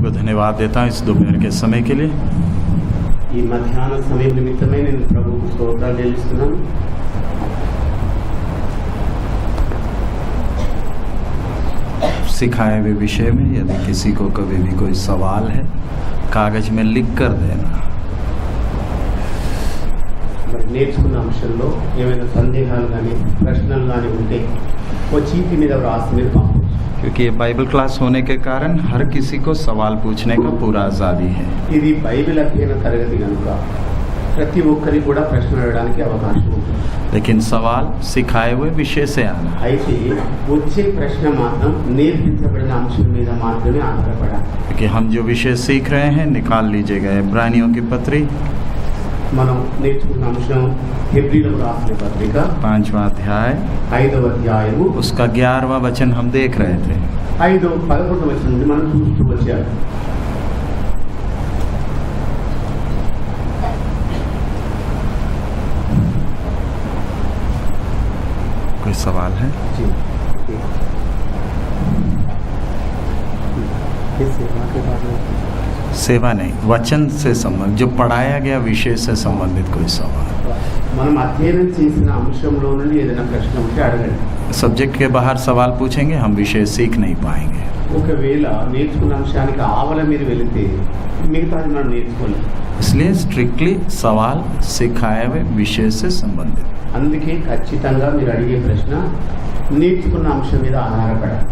को धन्यवाद देता हूँ इस दोपहर के समय के लिए। ఈ మధ్యాహ్న సమయం నిమిత్తమై నేను ప్రభువుకు స్తోత్రాలు చెల్లిస్తున్నాను. सिखाए हुए विषय में यदि किसी को कभी भी कोई सवाल है कागज में लिख कर देना। మరి నేర్చుకున్న అంశంలో ఏమైనా సందేహాలు కానీ ప్రశ్నలు కానీ ఉంటే ఓ చీటి మీద రాసి మీరు పంపొచ్చు. क्योंकि ये बाइबल क्लास होने के कारण हर किसी को सवाल पूछने का पूरा आज़ादी है। ఇది బైబిల్ అధ్యయన తరగతి కనుక ప్రతి ఒక్కరికి కూడా ప్రశ్న అడగడానికి అవకాశం ఉంటుంది. लेकिन सवाल सिखाए हुए विषय से आना। అయితే వచ్చే ప్రశ్న మాత్రం నేర్పించబడిన అంశం మీద మాత్రమే ఆధారపడాలి. क्योंकि हम जो विषय सीख रहे हैं निकाल लीजिएगा इब्रानियों की पत्री మనం నేర్చుకున్న అంశం హెబ్రీయులకు రాసిన పత్రిక 5वां अध्याय 5వ అధ్యాయము उसका 11वां वचन हम देख रहे थे। 11వ వచనం నుండి మనం చూస్తూ వచ్చాము. कोई सवाल है? सेवा नहीं, वचन से संबंध जो पढ़ाया गया विषय से संबंधित कोई सवाल। మనం అధ్యయనం చేసిన అంశంలో నుండి ఏదైనా ప్రశ్న ఉంటే అడగండి. सब्जेक्ट के बाहर सवाल पूछेंगे हम विषय सीख नहीं पाएंगे। ఒకవేళ నేర్చుకున్న అంశానికి ఆవల మీరు వెళితే మిగతాది మనం నేర్చుకోలేం. इसलिए स्ट्रिक्टली सवाल सिखाए हुए विषय से संबंधित। అందుకే ఖచ్చితంగా మీరు అడిగే ప్రశ్న నేర్చుకున్న అంశం మీద ఆధారపడాలి.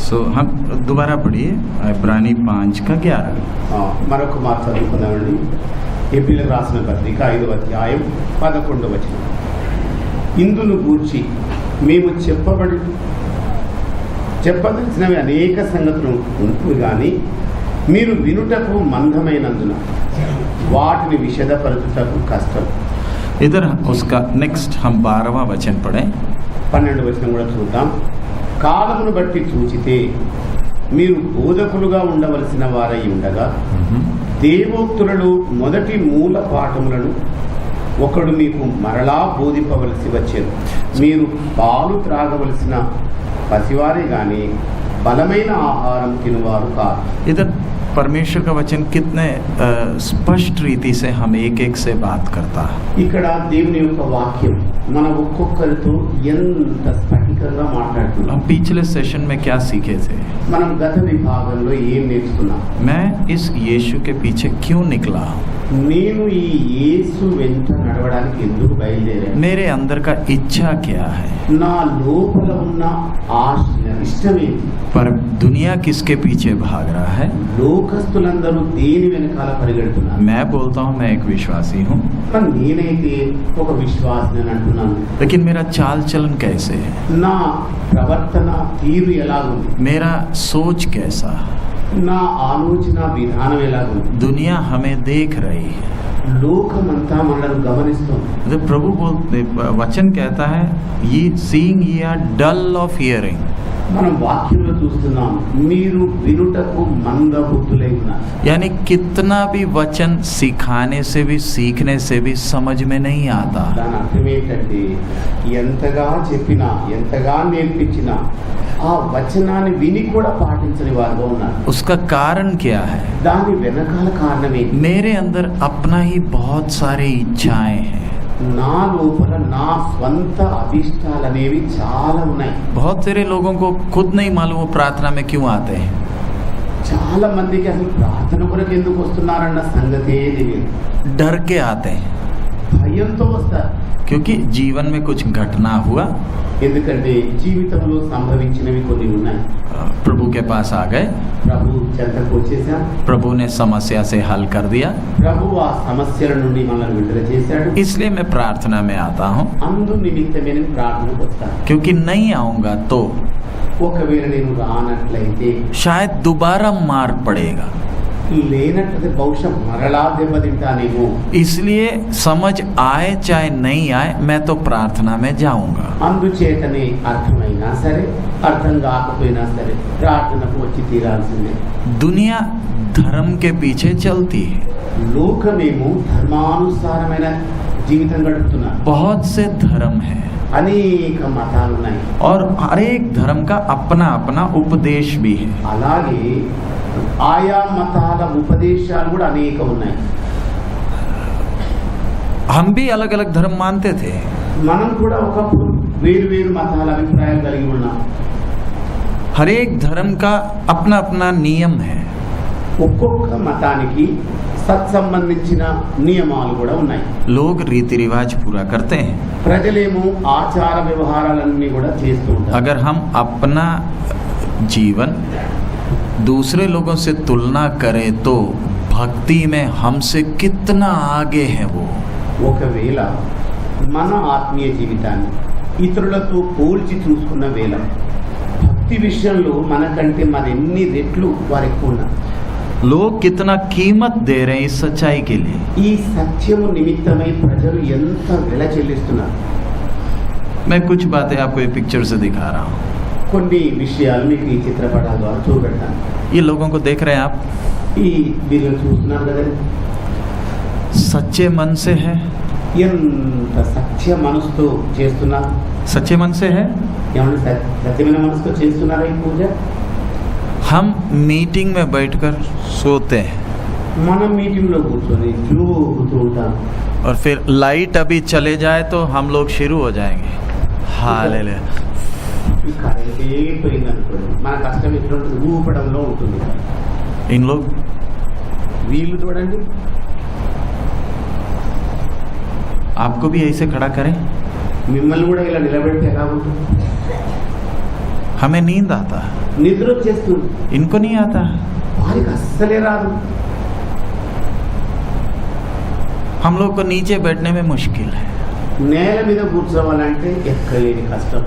सो हम दोबारा पढ़िए इब्रानी 5 का 11। మరొక మాట చదువుకుందామండి. హెబ్రీయులకు రాసిన పత్రిక 5వ అధ్యాయం 11వ వచనం. ఇందును గూర్చి మేము చెప్పదలిసినవి అనేక సంగతులు ఉంటూ కానీ మీరు వినుటకు మందమైనందున వాటిని విషదపరచుటకు కష్టం. इधर उसका नेक्स्ट हम 12वां वचन पढ़ें। 12వ వచనం కూడా చూద్దాం. కాలమును బట్టి చూచితే మీరు బోధకులుగా ఉండవలసిన వారై ఉండగా దేవోక్తులలో మొదటి మూల పాఠములను ఒకడు మీకు మరలా బోధింపవలసి వచ్చేది. మీరు పాలు త్రాగవలసిన పసివారే గాని బలమైన ఆహారం తినువారు కాదు. इधर परमेश्वर का वचन कितने स्पष्ट रीति से हम एक से बात करता है। ఇక్కడ దేవుని యొక్క వాక్యం మన ఒక్కొక్కరితో ఎంత స్ఫటికంగా మాట్లాడుతున్నాం. हम पिछले सेशन में क्या सीखे थे? మనం గత విభాగంలో ఏం నేర్చుకున్నాం? मैं इस यीशु के पीछे क्यों निकला? నేను ఈ యేసు వెంట నడవడానికి ఎందుకు బయలుదేరాను? मेरे अंदर का इच्छा क्या है? నా లోపల ఉన్న ఆశ ఇష్టమేంటి? पर दुनिया किसके पीछे भाग रहा है? లోకస్తులందరూ దేని వెనకాల పరిగెడుతున్నారు? मैं बोलता हूँ मैं एक विश्वासी हूँ, కానీ నేనైతే ఒక విశ్వాసిని అంటున్నాను. लेकिन मेरा चाल चलन कैसे है? నా ప్రవర్తన తీరు ఎలాగుంది? मेरा सोच कैसा? నా ఆలోచన విధానం ఎలాగుంది? दुनिया हमें देख रही है। లోకమంతా మనల్ని గమనిస్తుంది. तो प्रभु बोलते वचन कहता है ये सीइंग ये आर डल ऑफ हियरिंग। మనం వాక్యంలో చూస్తున్నాం మీరు వినుటకు మందబుద్ధులై ఉన్నారు. यानी कितना भी वचन सिखाने से भी सीखने से भी समझ में नहीं आता। దాని అర్థం ఏంటంటే ఎంతగా చెప్పినా ఎంతగా నేర్పించినా ఆ వచనాన్ని విని కూడా పాటించని వారుగా ఉన్నారు. उसका कारण क्या है? దాని వెనకాల కారణం ఏంటి? मेरे अंदर अपना ही बहुत सारे इच्छाएं हैं। నా లోపల నా స్వంత అభిష్టాలు అనేవి చాలా ఉన్నాయి. बहुत सारे लोगों को खुद नहीं मालूम वो प्रार्थना में क्यों आते हैं। చాలా మందికి అసలు ప్రార్థన కొరకు ఎందుకు వస్తున్నారన్న సంగతే తెలియదు. डर के आते हैं భయంతో వస్తారు. क्योंकि जीवन में कुछ घटना हुआ, ఎందుకంటే జీవితంలో సంభవించినవి కొన్ని ఉన్నాయి. प्रभु के पास आ गए, ప్రభు చెంతకు వచ్చేసాం. प्रभु ने समस्या से हल कर दिया, ప్రభు ఆ సమస్యల నుండి మనల్ని విడుదల చేశాడు. इसलिए मैं प्रार्थना में आता हूँ। అందు నిమిత్తమే నేను ప్రార్థనకు వస్తాను. क्योंकि नहीं आऊँगा तो ఒకవేళ నేను రానట్లయితే शायद दोबारा मार पड़ेगा, లేనట్లయితే బహుశా మరలా దెబ్బతింటానేమో. इसलिए समझ आए चाहे नहीं आए मैं तो प्रार्थना में जाऊंगा। అందుచేతనే అర్థమైనా సరే అర్థం కాకపోయినా సరే ప్రార్థనకు వచ్చి తీరాల్సిందే. दुनिया धर्म के पीछे चलती है, లోకమేమో ధర్మానుసారమైన జీవితం గడుపుతున్నారు. बहुत से धर्म है అనేక మతాలు ఉన్నాయి. और हर एक धर्म का अपना अपना उपदेश भी है। అలాగే ఆయా మతాల ఉపదేశాలు కూడా అనేక ఉన్నాయి. हम भी अलग अलग धर्म मानते थे, మనం కూడా ఒకప్పుడు వేరు వేరు మతాల అభిప్రాయాలు కలిగి ఉన్నాం. हर एक धर्म का अपना अपना नियम है. ఒక్కొక్క మతానికి సత్సంబంధించిన నియమాలు కూడా ఉన్నాయి. लोग रीति रिवाज पूरा करते हैं. ప్రజలేమో ఆచార వ్యవహారాలన్నీ కూడా చేస్తూ ఉంటారు. अगर हम अपना जीवन दूसरे लोगों से तुलना करें तो भक्ति में हमसे कितना आगे है वो. ఒకవేళ మన ఆత్మీయ జీవితాన్ని ఇతరులతో పోల్చి చూసుకున్న వేళ భక్తి విషయంలో మనకంటే మరెన్ని రెట్లు వారు ఎక్కువ ఉన్నారు. लोग कितना कीमत दे रहे हैं इस सच्चाई के लिए. ఈ సత్యము నిమిత్తమై ప్రజలు ఎంత వెల చెల్లిస్తున్నారు. मैं कुछ बातें आपको ये पिक्चर से दिखा रहा हूँ. కొన్ని విషయాలు మీకు ఈ చిత్రపటాల ద్వారా చూపెడతాను. ये लोगों को देख रहे हैं आप, ఈ వీళ్ళు చూస్తున్నారు కదా, सच्चे मन से है. ఎంత సత్య మనసుతో చేస్తున్నారు. सच्चे मन से है. ఏమన్నా సత్యమైన మనసుతో చేస్తున్నారా ఈ పూజ? हम मीटिंग में बैठकर सोते हैं మనం మీటింగ్లో కూర్చొని చూపుతూ ఉంటాం. और फिर लाइट अभी चले जाए तो हम लोग शुरू हो जाएंगे. हालेलुया. ఈ కరెంట్ పోయిందనుకోండి, మన కష్టం ఎట్లుంటుంది, ఊపడంలో ఉంటుంది. इन लोग వీళ్ళు చూడండి, आपको भी ऐसे खड़ा करें. మిమ్మల్ని కూడా ఇలా నిలబెడితే ఎలా ఉంటుంది? हमें नींद आता है, నిద్ర వచ్చేస్తుంది. इनको नहीं आता. వారికి అస్సలే రాదు. हम लोग को नीचे बैठने में मुश्किल है. నేల మీద కూర్చోవాలంటే ఎక్కలేని కష్టం.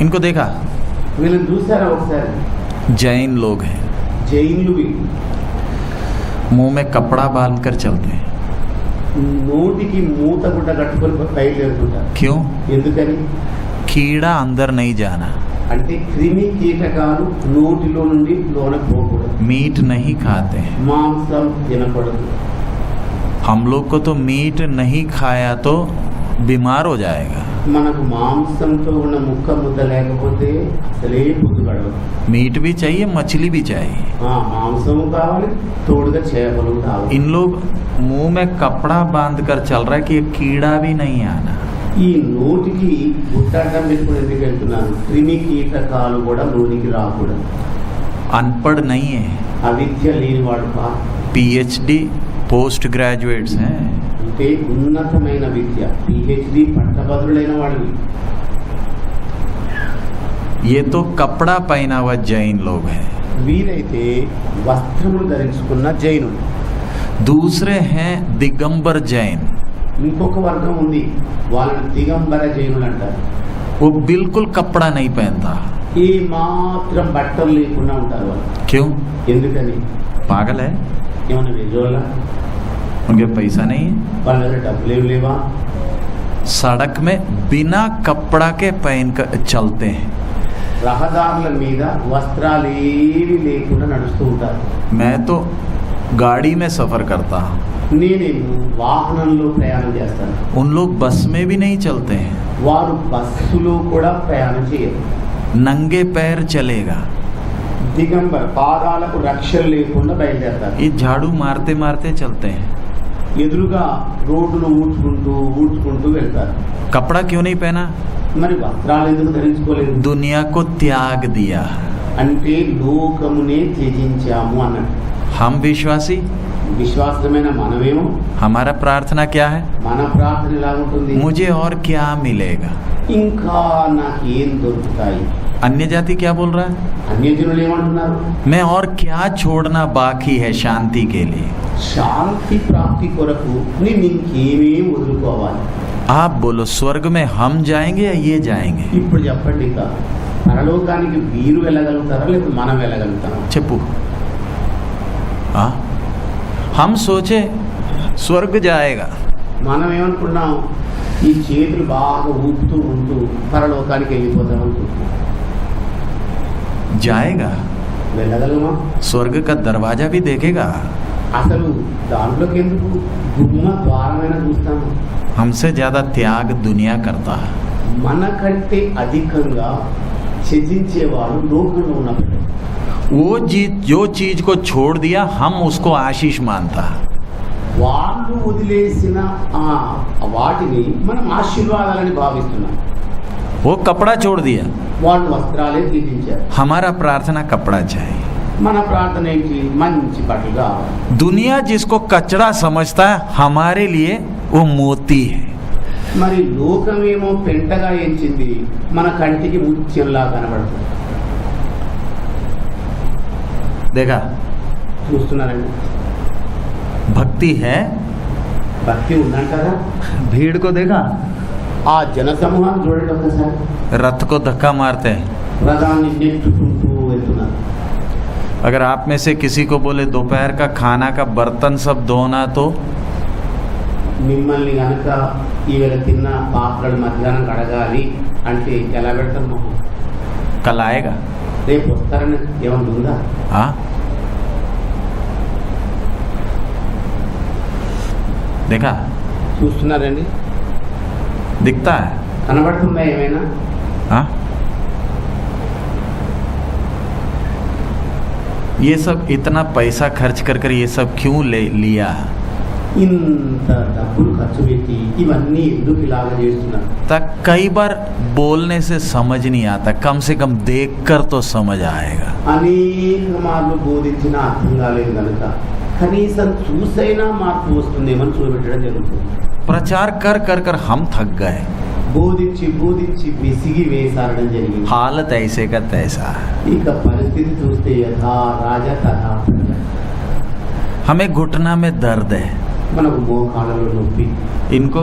इनको देखा, వీళ్ళని చూసారా ఒకసారి? जैन लोग हैं, జైన్లు వీళ్ళు. मुंह में कपड़ा बांध कर चलते हैं. నోటికి మూత గుడ్డ కట్టుకొని బయలుదేరుతుంటారు. क्यों? ఎందుకని? कीड़ा अंदर नहीं जाना, అంటే క్రిమి కీటకాలు నోటిలో నుండి లోన పోకూడదు. मीट नहीं खाते हैं. మాంసం తినకూడదు. हम लोग को तो मीट नहीं खाया तो बीमार हो जाएगा. మనకు మాంసంతో ఉన్న ముక్క ముద్ద లేకపోతే అసలే పొద్దు గడవదు. मीट भी चाहिए, मछली भी चाहिए. మాంసము కావాలి, తోడుగా చేపలు కావాలి. इन लोग मुंह में कपड़ा बांध कर चल रहा है कि ये कीड़ा भी नहीं आना. ఈ నోటికి గుట్టడం పెట్టుకుని ఎందుకు వెళ్తున్నారు? క్రిమి కీటకాలు కూడా నోటికి రాకూడదు. अनपढ़ नहीं है, అవిద్య లేనివాడు కాదు. PhD पोस्ट ग्रेजुएट्स हैं. అంటే ఉన్నతమైన విద్య, PhD పట్టభద్రులైన వాళ్ళు. ये तो कपड़ा पहना हुआ जैन लोग हैं. వీరైతే వస్త్రములు ధరించుకున్న జైనులు. दूसरे हैं दिगंबर जैन. ఇంకొక వర్గం ఉంది, వాళ్ళని దిగంబర జైనులు అంటారు. वो बिल्कुल कपड़ा नहीं पहनता. ఈ మాత్రం బట్టలు లేకుండా ఉంటారు వాళ్ళు. क्यों? ఎందుకని? पागल है? ఏమన్నా నిజోలా? उनके पैसा नहीं है. వాళ్ళ దగ్గర డబ్బులు ఏమి లేవా? सड़क में बिना कपड़ा के पहन कर चलते हैं. రహదారుల మీద వస్త్రాలు ఏవి లేకుండా నడుస్తూ ఉంటారు. मैं तो गाड़ी में सफ़र करता हूँ. నేనేమో వాహనంలో ప్రయాణం చేస్తాను. उन लोग बस में भी नहीं चलते हैं. వారు బస్సులో కూడా ప్రయాణం చేయరు. नंगे पैर चलेगा. దిగంబర, పాదాలకు రక్షణ లేకుండా బయలుదేరతారు. ये झाड़ू मारते मारते चलते हैं. ఎదురుగా రోడ్డును ఊడ్చుకుంటూ వెళ్తారు. कपड़ा क्यों नहीं पहना? మరి వస్త్రాలు ఎందుకు ధరించుకోలేదు? दुनिया को त्याग दिया. అంటే లోకమునే త్యజించాము అన్నట్టు. हम विश्वासी, విశ్వాసమైన మనమేమో हमारा प्रार्थना क्या है? మన ప్రార్థన ఎలా ఉంటుంది? मुझे और क्या मिलेगा? ఇంకా నాకేం దొరుకుతాయి? अन्य जाति क्या बोल रहा है? అన్యజనులు ఏమంటున్నారు? मैं और क्या छोड़ना बाकी है शांति के लिए? శాంతి ప్రాప్తి కొరకు నేను ఇంకేమీ వదులుకోవాలి? आप बोलो, स्वर्ग में हम जाएंगे या ये जाएंगे? ఇప్పుడు చెప్పండి, ఇక పరలోకానికి వీరు వెళ్ళగలుగుతారా లేకపోతే మనం వెళ్ళగలుగుతారా? చెప్పు. हम सोचे स्वर्ग जाएगा. మనం ఏమనుకున్నాం? ఈ చేతులు బాగా ఊపుతూ ఉంటూ పరలోకానికి వెళ్ళిపోతాం అనుకుంటున్నాం. जाएगा. వెళ్ళగలమా? स्वर्ग का दरवाजा भी देखेगा. అసలు దాంట్లోకి ఎందుకు? గుమ్మ ద్వారమైన చూస్తాము. हमसे ज्यादा त्याग दुनिया करता है. మనకంటే అధికంగా త్యజించేవాడు లోకంలో ఉన్నప్పుడు जो चीज को छोड़ दिया हम उसको आशीष मानता। వాళ్ళు వదిలేసిన వాటిని మనం ఆశీర్వాదాలని భావిస్తున్నాం। वो कपड़ा छोड़ दिया, వాళ్ళు వస్త్రాలే త్యజించారు। हमारा प्रार्थना कपड़ा चाहिए। మన ప్రార్థన ఏంటి? మంచి బట్టలు కావాలి। दुनिया जिसको कचरा समझता है हमारे लिए वो मोती है। మరి లోకమేమో పెంటగా ఎంచింది, మన కంటికి ముత్యంలా కనబడుతుంది। देखा, చూస్తున్నారండి? भक्ति है, భక్తి ఉందంటారా? भीड़ को देखा, ఆ జన సమూహాన్ని చూడండి ఒకసారి। रथ को धक्का मारते हैं। రథాన్ని నెట్టుకుంటూ వెళ్తున్నారు। अगर आप में से किसी को बोले दोपहर का खाना का बर्तन सब धोना, तो మిమ్మల్ని కనుక ఈవేళ తిన్న పాత్రలు మధ్యాహ్నం కడగాలి అంటే ఎలా పెడతాం? మొహం कल आएगा। రేపు వస్తారని ఏమన్నా ఉందా? हाँ, देखा, చూస్తున్నారండి? दिखता है। కనబడుతుందా ఏమైనా? हाँ, ये सब इतना पैसा खर्च कर कर ये सब क्यों ले लिया? ఇంత డబ్బులు ఖర్చు పెట్టి ఇవన్నీ ఎందుకు ఇలాగ చేస్తున్నారు? तक कई बार बोलने से समझ नहीं आता, कम से कम देखकर तो समझ आएगा। అనేక మార్లు బోధించిన అర్థం కాలేదు కనుక కనీసం చూసైనా మార్పు వస్తుందేమని చూపెట్టడం జరుగుతుంది। प्रचार कर कर कर हम थक गए। బోధించి బోధించి విసిగి వేసారడం జరిగింది। हालत ऐसे का तैसा है। ఇక పరిస్థితి చూస్తే యథా రాజ తథా ప్రజ। हमें घुटना में दर्द है, మనకు మోకాళ్ళలో నొప్పి, इनको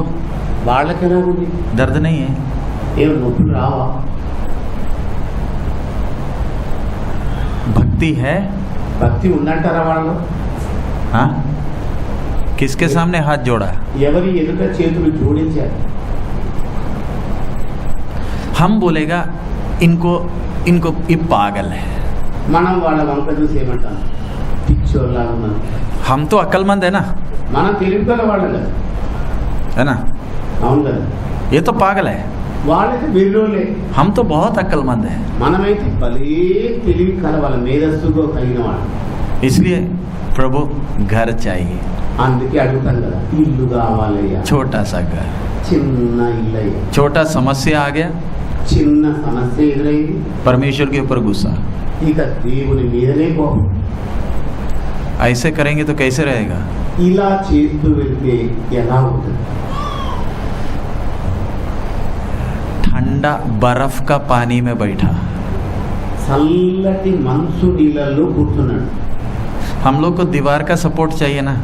వాళ్ళకి ఎలా ఉంది? दर्द नहीं है। ఏం నొప్పులు రావా? भक्ति है। భక్తి ఉందంటారా వాళ్ళు? हाँ, किसके सामने हाथ जोड़ा? ఎవరి ఎదుట చేతులు జోడించారు? हम बोलेगा इनको इनको ये पागल है। మనం వాళ్ళ వంక చూసి ఏమంటాం? పిచ్చోళ్ళలాగా ఉన్నారు। हम तो अक्लमंद है ना, మనం తెలివిగల వాళ్ళు కదా, है ना? అవును కదా? ये तो पागल है, వాళ్ళకి వెర్రోలే, हम तो बहुत अक्लमंद है। మనమైతే భలే తెలివి కలవాళ్ళ మేధస్సుతో కలిగిన వాళ్ళు। इसलिए प्रभु घर चाहिए, అందుకే అడుగుతాం కదా, ఇల్లు కావాలయ్యా, छोटा सा घर। చిన్న ఇల్లు అయ్యా। छोटा समस्या आ गया, చిన్న సమస్య ఎదురైంది, परमेश्वर के ऊपर गुस्सा। ఇక దేవుని మీదనే కోపం। ऐसे करेंगे तो कैसे रहेगा? ఇలా చేస్తూ వెళ్తే ఎలా ఉంటుంది? ठंडा बर्फ का पानी में बैठा, చల్లటి మంచు నీళ్ళల్లో కూర్చున్నాడు। हम लोग को दीवार का सपोर्ट चाहिए ना,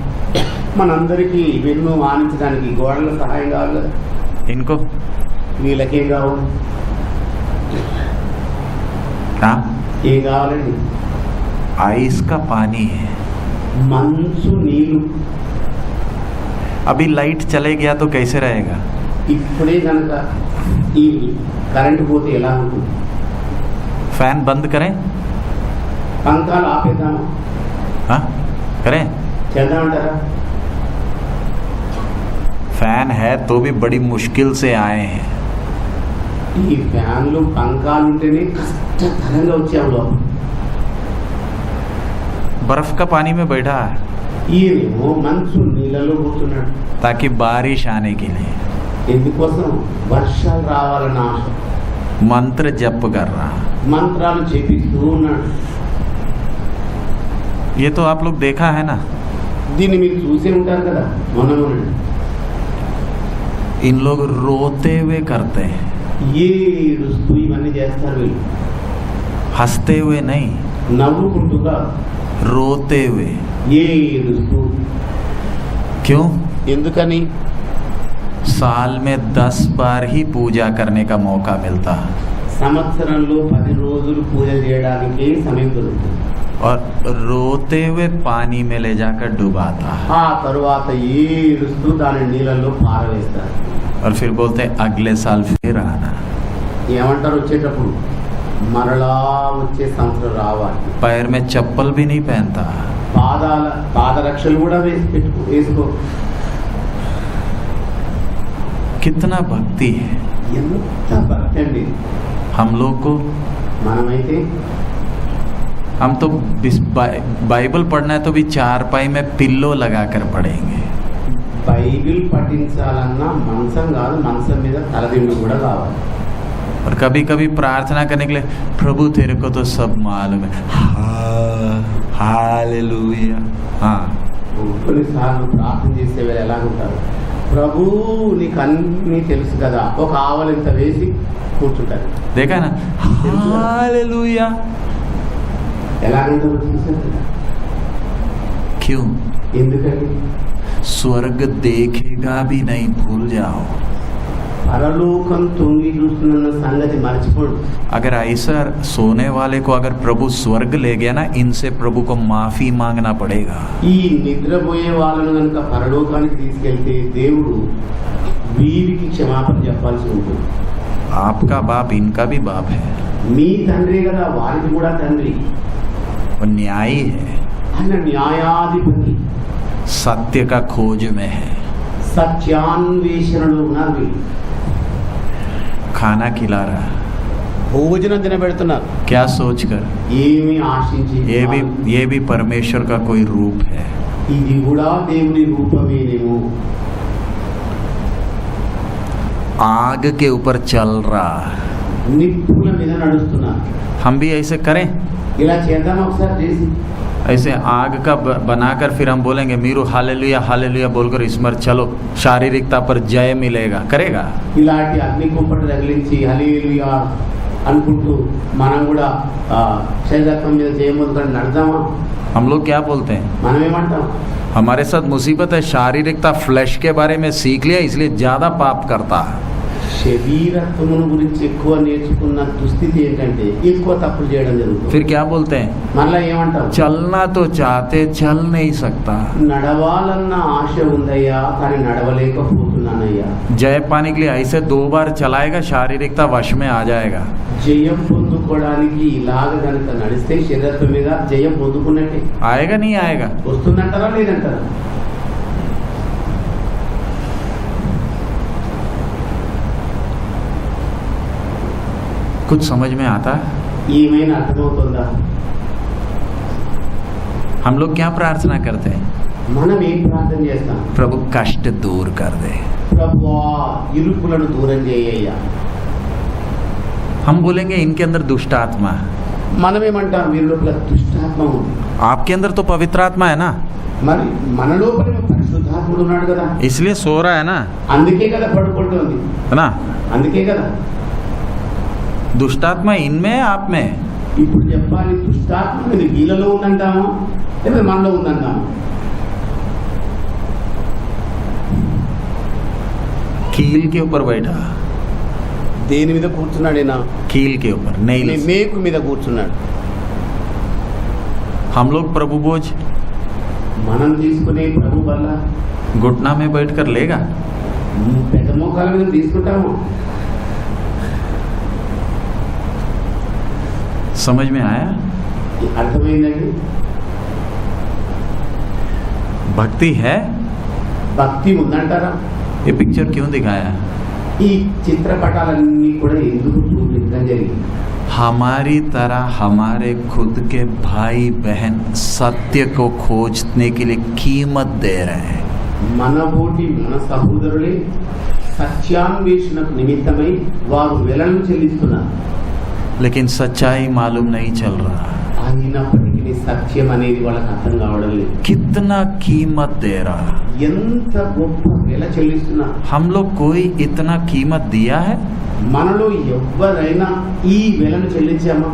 మనందరికీ వెన్ను ఆనించడానికి గోడల సహాయం కావాలి కదా, इनको వీళ్ళకేం కావాలి? हाँ, ఏం కావాలండి? आइस का पानी है। మంచు నీళ్ళు। अभी लाइट चले गया तो कैसे रहेगा? ఇప్పుడే కనుక ఈ కరెంటు పోతే ఎలా ఉంటుంది? फैन बंद करें? పంకాలు ఆపేద్దామా? हाँ, करें? చేద్దామంటారా? फैन है तो भी बड़ी मुश्किल से आए हैं। ఈ ఫ్యాన్లు పంకాలు ఉంటేనే కష్టతరంగా వచ్చాము। बर्फ का पानी में बैठा है ఈయనేమో మంచు నీళ్ళలో కూర్చున్నాడు। ताकि बारिश आने के लिए ఎందుకోసం? వర్షాలు రావాలన్న ఆశ। मंत्र जप कर रहा। మంత్రాలు చేపిస్తూ ఉన్నాడు। ये तो आप लोग देखा है ना, దీన్ని మీరు చూసే ఉంటారు కదా, మొన్న इन लोग रोते हुए करते हैं, ఏడుస్తూ ఇవన్నీ చేస్తారు వీళ్ళు। हंसते हुए नहीं, నవ్వుకుంటుగా, रोते हुए। ఏడుస్తూ। क्यों? ఎందుకని? साल में 10 बार ही पूजा करने का मौका मिलता సంవత్సరంలో 10 రోజులు పూజ చేయడానికి సమయం దొరుకుతుంది। और रोते हुए पानी में ले जाकर डुबाता ఆ తరువాత ఏడుస్తూ దాని నీళ్ళల్లో పారవేస్తారు। और फिर बोलते अगले साल फिर आना। ఏమంటారు వచ్చేటప్పుడు? మరలా వచ్చే సంవత్సరం రావాలి। पैर में चप्पल भी नहीं पहनता, పాదరక్షలు కూడా వేసుకో। कितना भक्ति है। ఎంత భక్తి అండి! हम लोग को మనమైతే हम तो बाइबल पढ़ना है तो भी चारपाई में पिल्लो लगाकर पढ़ेंगे। బైబిల్ పఠించాలన్నా మంచం కాదు, మంచం మీద తలదిండు కూడా కావాలి. और कभी कभी प्रार्थना करने के लिए प्रभु तेरे को तो सब मालूम है, हालेलुया। हाँ, కొన్నిసార్లు ప్రార్థన చేసే వేళ ఎలా ఉంటారు, ప్రభు నీకు అన్నీ తెలుసు కదా, ఒక ఆవలింత వేసి కూర్చుంటారు. देखा ना, हालेलुया। ఎలాగంటారు చూసారు? क्यों? ఎందుకండి? स्वर्ग देखेगा भी नहीं, भूल जाओ। పరలోకం తొంగి చూస్తున్న సంగతి మర్చిపోడు. अगर ऐसा सोने वाले को अगर प्रभु स्वर्ग ले गया ना, इनसे प्रभु को माफी मांगना पड़ेगा। ఈ నిద్రపోయే వాళ్ళను కనుక పరలోకానికి తీసుకెళ్తే దేవుడు వీరికి క్షమాపణ చెప్పాల్సి ఉంటుంది. आपका बाप इनका भी बाप है, మీ తండ్రి కదా, వారికి కూడా తండ్రి. वो न्यायी है, ఆయన న్యాయాధిపతి, सत्य का खोज में है। సత్యాన్వేషణలో ఉన్నారు. వీళ్ళు खाना खिला रहा, భోజనం తినబెడుతున్నారు. क्या सोचकर? ఏమి ఆశించి? ये भी परमेश्वर का कोई रूप है। ఇది కూడా దేవుని రూపమేనేమో. आग के ऊपर चल रहा, నిప్పుల మీద నడుస్తున్నారు. हम भी ऐसे करें, ఇలా చేద్దాం ఒకసారి చేసి. ऐसे आग का बनाकर फिर हम बोलेंगे मीरू हालेलुया हालेलुया बोलकर स्मर चलो, शारीरिकता पर जय मिलेगा, करेगा? ఇలాంటి అగ్ని కుంపటి తగిలించి హల్లెలూయా అనుకుంటూ మనం కూడా శరీరత్వం మీద చేయమొద్దుకొని నడదామా? हम लोग क्या बोलते हैं? మనం ఏమంటాం? हमारे साथ मुसीबत है, शारीरिकता फ्लैश के बारे में सीख लिया इसलिए ज्यादा पाप करता है। శరీరత్వమును గురించి ఎక్కువ నేర్చుకున్న దుస్థితి ఏంటంటే ఎక్కువ తప్పులు చేయడం జరుగుతుంది. फिर क्या बोलते हैं? మళ్ళా ఏమంటాం? चलना तो चाहते चल नहीं सकता, నడవాలన్న ఆశ ఉందయ్యా కానీ నడవలేకపోతున్నానయ్యా. जय पाने के लिए ऐसे 2 बार चलाएगा, शारीरिकता वश में आ जाएगा। జయం పొందుకోవడానికి ఇలాగ కనుక నడిస్తే శరీరత్వం మీద జయం పొందుకున్నట్టే. आएगा नहीं आएगा? వస్తుందంటారా లేదంటారా? कुछ समझ में आता है? ఏమైనా అర్థమవుతుందా? हम लोग क्या प्रार्थना करते हैं? మనం ఏం ప్రార్థన చేస్తాం? प्रभु कष्ट दूर कर दे। ప్రభువా ఇరుకులను దూరం చేయ్యా. हम बोलेंगे इनके अंदर दुष्ट आत्मा है। మనం ఏమంటాం? వీరి లోపల దుష్టాత్మ ఉంది. आपके अंदर तो पवित्र आत्मा है ना, మరి మన లోపల పరిశుద్ధాత్ముడు ఉన్నాడు కదా, इसलिए सो रहा है ना, అందుకే కదా పడుకుంటుంది, है ना? అందుకే కదా. दुष्टात्मा इनमें आप में? ఇప్పుడు చెప్పాలి, దుష్టాత్మ అనేది వీళ్ళలో ఉందంటామా లేదా మనలో ఉందంటామా? कील के ऊपर बैठा, దేని మీద కూర్చున్నాడేనా? कील के ऊपर नहीं, మేకు మీద కూర్చున్నాడు. हम लोग प्रभु बोझ మనం తీసుకునే ప్రభు వల్ల घुटना में बैठकर लेगा। పెద్ద మోకాల మీద తీసుకుంటాము. समझ में आया? అర్థమైందండి? भक्ति है? భక్తి ఉందంటారా? ये पिक्चर क्यों दिखाया? ఈ చిత్రపటాలన్నీ కూడా ఎందుకు చూపించడం జరిగింది? हमारी तरह हमारे खुद के भाई बहन सत्य को खोजने के लिए कीमत दे रहे हैं। మన బోటి మన సహోదరులే సత్యాన్వేషణకు నిమిత్తమై వారు వెలను చెల్లిస్తున్నారు. लेकिन सच्चाई मालूम नहीं चल रहा। అయినప్పటికీ సత్యం అనేది వాళ్ళకి అర్థం కావడం లేదు. कितना कीमत दे रहा, ఎంత గొప్ప వెల చెల్లిస్తున్నారు. हम लोग कोई इतना कीमत दिया है? మనలో ఎవరైనా ఈ వెలను చెల్లించామా?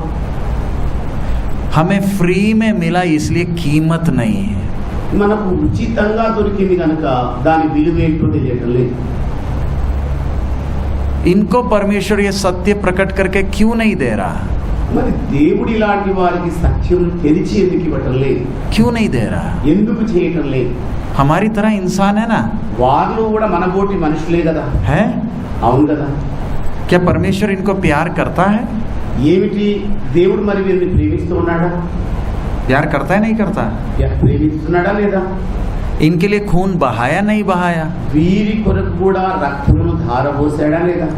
हमें फ्री में मिला इसलिए कीमत नहीं है। మనకు ఉచితంగా దొరికింది కనుక దాని విలువ ఏంటో తెలియటం లేదు. इनको परमेश्वर ये सत्य प्रकट करके क्यों नहीं दे रहा? మరి దేవుడు ఇలాంటి వారికి సత్యం తెరిచి ఎందుకు ఇవ్వటం లేదు? क्यों नहीं दे रहा? ఎందుకు చేయటం లేదు? हमारी तरह इंसान है ना, వారు కూడా మన బోటి మనుషులే కదా. है? అవును కదా. क्या परमेश्वर इनको प्यार करता है? ఏమిటి, దేవుడు మరి వీరిని ప్రేమిస్తూ ఉన్నాడా? प्यार करता है नहीं करता? ప్రేమిస్తున్నాడా లేదా? इनके लिए खून बहाया नहीं बहाया? వీరి కొరకు కూడా రక్తమును ధారపోసాడా లేదా?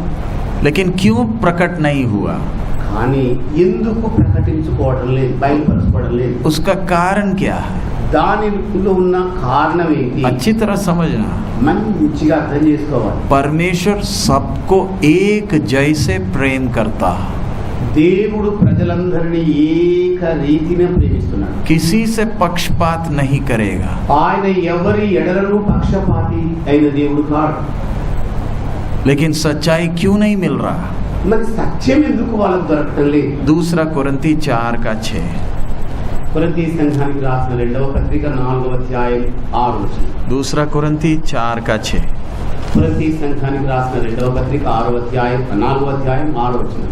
लेकिन क्यों प्रकट नहीं हुआ? కానీ ఎందుకు ప్రకటించుకోవడం లేదు, బయలుపరచుకోవడం లేదు? उसका कारण क्या है? దానిలో ఉన్న కారణం ఏంటి? अच्छी तरह समझना। మంచిగా అర్థం చేసుకోవాలి. परमेश्वर सबको एक जैसे प्रेम करता है, దేవుడు ప్రజలందరినీ ఏక రీతినే ప్రేమిస్తున్నాడు. किसी से पक्षपात नहीं करेगा। ఆయన ఎవరి ఎడలను పక్షపాతి అయిన దేవుడు కాడు. लेकिन सच्चाई क्यों नहीं मिल रहा? మరి సత్యం ఎందుకు వాళ్ళకు దొరకటం లేదు? दूसरा कोरिन्थी 4:6। కొరింథీ సంఘానికి రాసిన 2వ పత్రిక 4వ అధ్యాయం 6వ వచనం. दूसरा कोरिन्थी 4:6। కొరింథీ సంఘానికి రాసిన 2వ పత్రిక 4వ అధ్యాయం 6వ వచనం.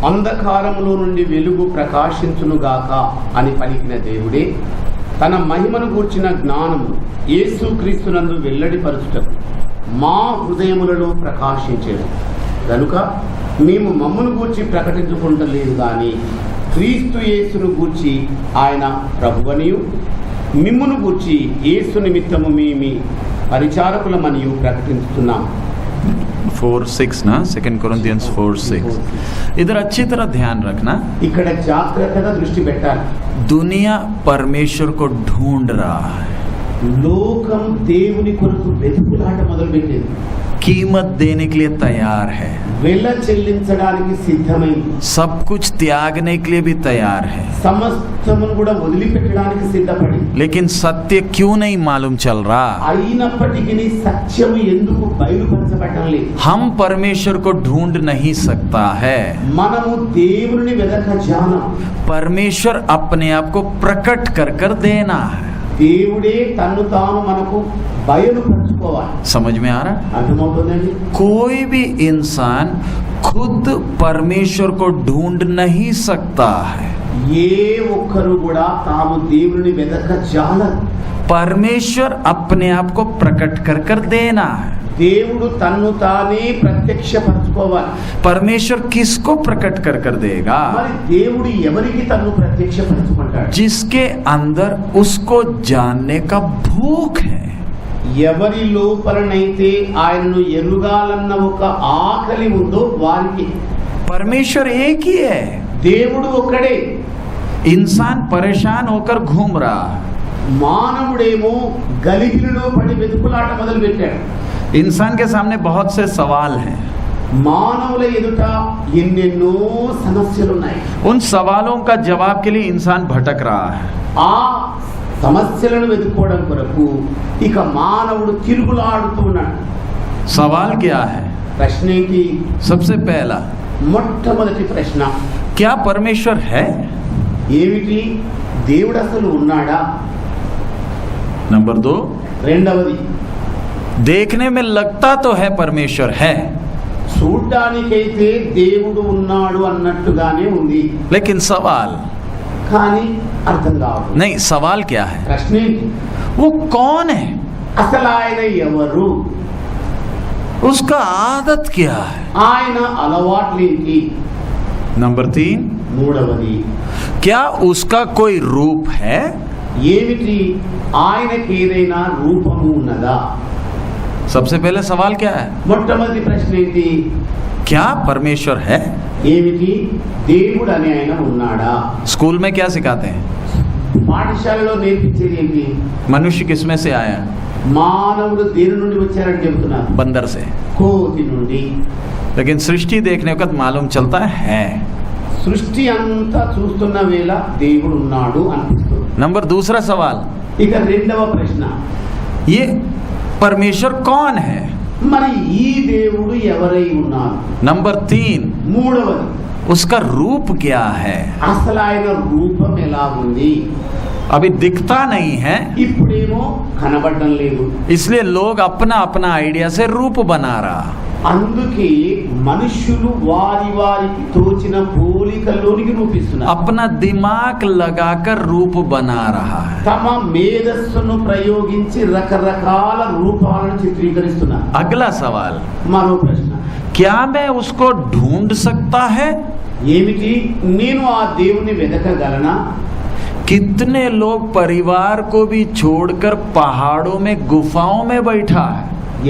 అంధకారములో నుండి వెలుగు ప్రకాశించునుగాక అని పలికిన దేవుడే తన మహిమను గూర్చిన జ్ఞానము యేసుక్రీస్తునందు వెల్లడిపరచుటకు మా హృదయములలో ప్రకాశించెను. కనుక మేము మమ్మును గూర్చి ప్రకటించుకుంటలేదు కానీ క్రీస్తు యేసును గూర్చి ఆయన ప్రభువనియు మిమ్మును గూర్చి యేసు నిమిత్తము మీ పరిచారకులమనియు ప్రకటిస్తున్నాం. 4:6 ना, 2 Corinthians 4:6। इधर अच्छी तरह ध्यान रखना। ఇక్కడ జాగ్రత్తగా దృష్టి పెట్టాలి. दुनिया परमेश्वर को ढूंढ रहा है, లోకం దేవుని కొరకు వెతుకులాట మొదలుపెట్టింది. कीमत देने के लिए तैयार है, వెల చెల్లించడానికి సిద్ధమైంది. सब कुछ त्यागने के लिए भी तैयार है, సమస్తమును కూడా వదిలిపెట్టడానికి సిద్ధపడి. लेकिन सत्य क्यों नहीं मालूम चल रहा? అయినప్పటికీ సత్యము ఎందుకు బయలుపరచబడటం లేదు? हम परमेश्वर को ढूंढ नहीं सकता है, మనము దేవుని వెదక జానం. परमेश्वर अपने आप को प्रकट कर कर देना है। దేవుడే తన్ను తాను మనకు బయలుపరచుకోవాలి. समझ में आ रहा? అర్థమవుతుందండి? कोई भी इंसान खुद परमेश्वर को ढूंढ नहीं सकता है, ఏ ఒక్కరు కూడా తాము దేవుని వెదక జాలరు. परमेश्वर अपने आप को प्रकट कर कर देना है। దేవుడు తన్ను తానే ప్రత్యక్షపరచుకోవాలి. परमेश्वर किसको प्रकट कर कर देगा? మరి దేవుడు ఎవరికి తన్ను ప్రత్యక్షపరచుకుంటాడు? जिसके अंदर उसको जानने का भूख है। ఎవరి లోపలనైతే ఆయనను ఎరుగాలన్న ఒక ఆకలి ఉందో వారికి. परमेश्वर एक ही है, దేవుడు ఒక్కడే. इंसान परेशान होकर घूम रहा है। మానవుడేమో గలిబిలిలో పడి వెతుకులాట మొదలు పెట్టాడు. इंसान के सामने बहुत से सवाल हैं, మానవుల ఎదుట ఎన్నెన్నో సమస్యలున్నాయి. उन सवालों का जवाब के लिए इंसान भटक रहा है। ఆ సమస్యలను వెతుక్కోవడం కొరకు ఇక మానవుడు తిరుగులాడుతూ ఉన్నాడు. सवाल क्या है? ప్రశ్న ఏంటి? सबसे पहला, మొట్టమొదటి ప్రశ్న क्या परमेश्वर है? ఏమిటి? దేవుడు అసలు ఉన్నాడా? नंबर 2, రెండవది, देखने में लगता तो है परमेश्वर है, చూడ్డానికైతే దేవుడు ఉన్నాడు అన్నట్టుగానే ఉంది, लेकिन सवाल కానీ అర్థం కావట్లేదు. नहीं, सवाल क्या है? ప్రశ్న ఏంటి? वो कौन है? అసలు ఆయన ఎవరు? उसका आदत क्या है? ఆయన అలవాట్లేంటి? नंबर 3, మూడవది, क्या उसका कोई रूप है? ఏమిటి? ఆయనకి ఏదైనా రూపము ఉన్నదా? सबसे पहले सवाल क्या है? మొట్టమొదటి ప్రశ్న ఏంటి? क्या परमेश्वर है? ఏమిటి? దేవుడు అనే ఆయన ఉన్నాడా? स्कूल में क्या सिखाते हैं? పాఠశాలలో నేర్పించేది ఏంటి? मनुष्य किसमें से आया? మానవుడు దేని నుండి వచ్చారని చెబుతున్నారు? बंदर से। కోతి నుండి. लेकिन सृष्टि देखने वक्त मालूम चलता है। సృష్టి అంతా చూస్తున్న వేళ దేవుడు ఉన్నాడు అనిపిస్తుంది. नंबर दूसरा सवाल, ఇక రెండవ ప్రశ్న, ये परमेश्वर कौन है? మరి ఈ దేవుడు ఎవరై ఉన్నారు? नंबर 3, మూడవది, उसका रूप क्या है? అసలు ఆయన రూపం ఎలా ఉంది? अभी दिखता नहीं है, ఇప్పుడేమో కనబడడం లేదు. इसलिए लोग अपना अपना आइडिया से रूप बना रहा। అందుకే మనుష్యులు వారి వారికి తోచిన పోలికల్లోనికి రూపిస్తున్నారు. अपना दिमाग लगाकर रूप बना रहा है। తమ మేధస్సును ప్రయోగించి రకరకాల రూపాలను చిత్రీకరిస్తున్నారు. अगला सवाल, మరో ప్రశ్న, क्या मैं उसको ढूंढ सकता है? ఏమిటి? నేను ఆ దేవుని వెదకగలనా? कितने लोग परिवार को भी छोड़कर पहाड़ों में गुफाओं में बैठा है।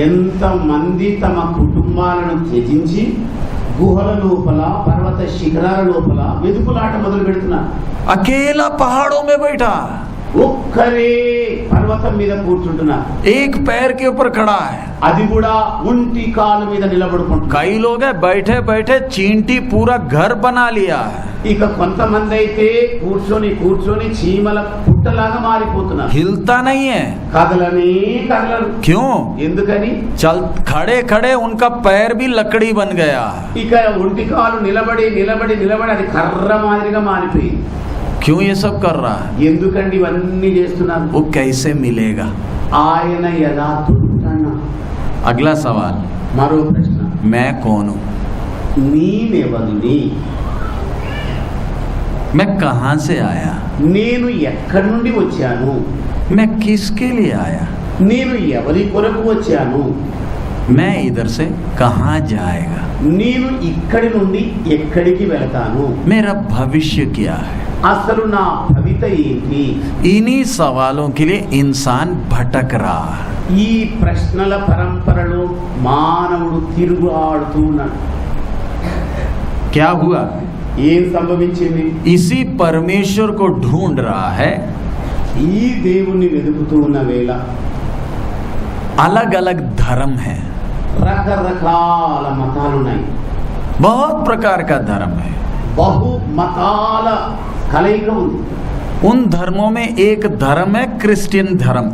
ఎంతమంది తమ కుటుంబాలను త్యజించి గుహల లోపల, పర్వత శిఖరాల లోపల వెతుకులాట మొదలు పెడుతున్నారు. अकेला पहाड़ों में बैठा, ఒక్కరే పర్వతం మీద కూర్చుంటున్నారు. एक पैर के ऊपर खड़ा है। అది కూడా ఒంటి కాలు మీద నిలబడుకుంటున్నారు. कई लोग हैं बैठे बैठे चींटी पूरा घर बना लिया है। ఇక కొంతమంది అయితే కూర్చొని కూర్చొని చీమల పుట్టలాగా మారిపోతున్నారు. हिलता नहीं है। కదలని కదలరు. क्यों? ఎందుకని? चल खड़े खड़े उनका पैर भी लकड़ी बन गया। ఇక ఒంటి కాలు నిలబడి నిలబడి నిలబడి అది కర్ర మాదిరిగా మారిపోయింది. क्यों ये सब कर रहा है? ఎందుకండి ఇవన్నీ చేస్తున్నారు? वो कैसे मिलेगा? ఆయన ఎలా దొరుకుతాడు? अगला सवाल, మరో ప్రశ్న, मैं कौन हूं? నేనెవరిని? मैं कहां से आया? నేను ఎక్కడి నుండి వచ్చాను? मैं किसके लिए आया? నేను ఎవరి కొరకు వచ్చాను? मैं इधर से कहां जाएगा? నేను ఇక్కడి నుండి ఎక్కడికి వెళతాను? मेरा भविष्य क्या है? అసలు నా భవిత ఏంటి? इन्हीं सवालों के लिए इंसान भटक रहा है। ఈ ప్రశ్నల పరంపరలో మానవుడు తిరుగులాడుతూ ఉన్నాడు. क्या हुआ? ఏం సంభవించింది? इसी परमेश्वर को ढूंढ रहा है। ఈ దేవుణ్ణి వెతుకుతూ ఉన్న వేళ अलग अलग धर्म है, రకరకాల మతాలున్నాయి. बहुत प्रकार का धर्म है। బహు మతాల కలయిక ఉంది. उन धर्मों में एक धर्म है क्रिश्चियन धर्म।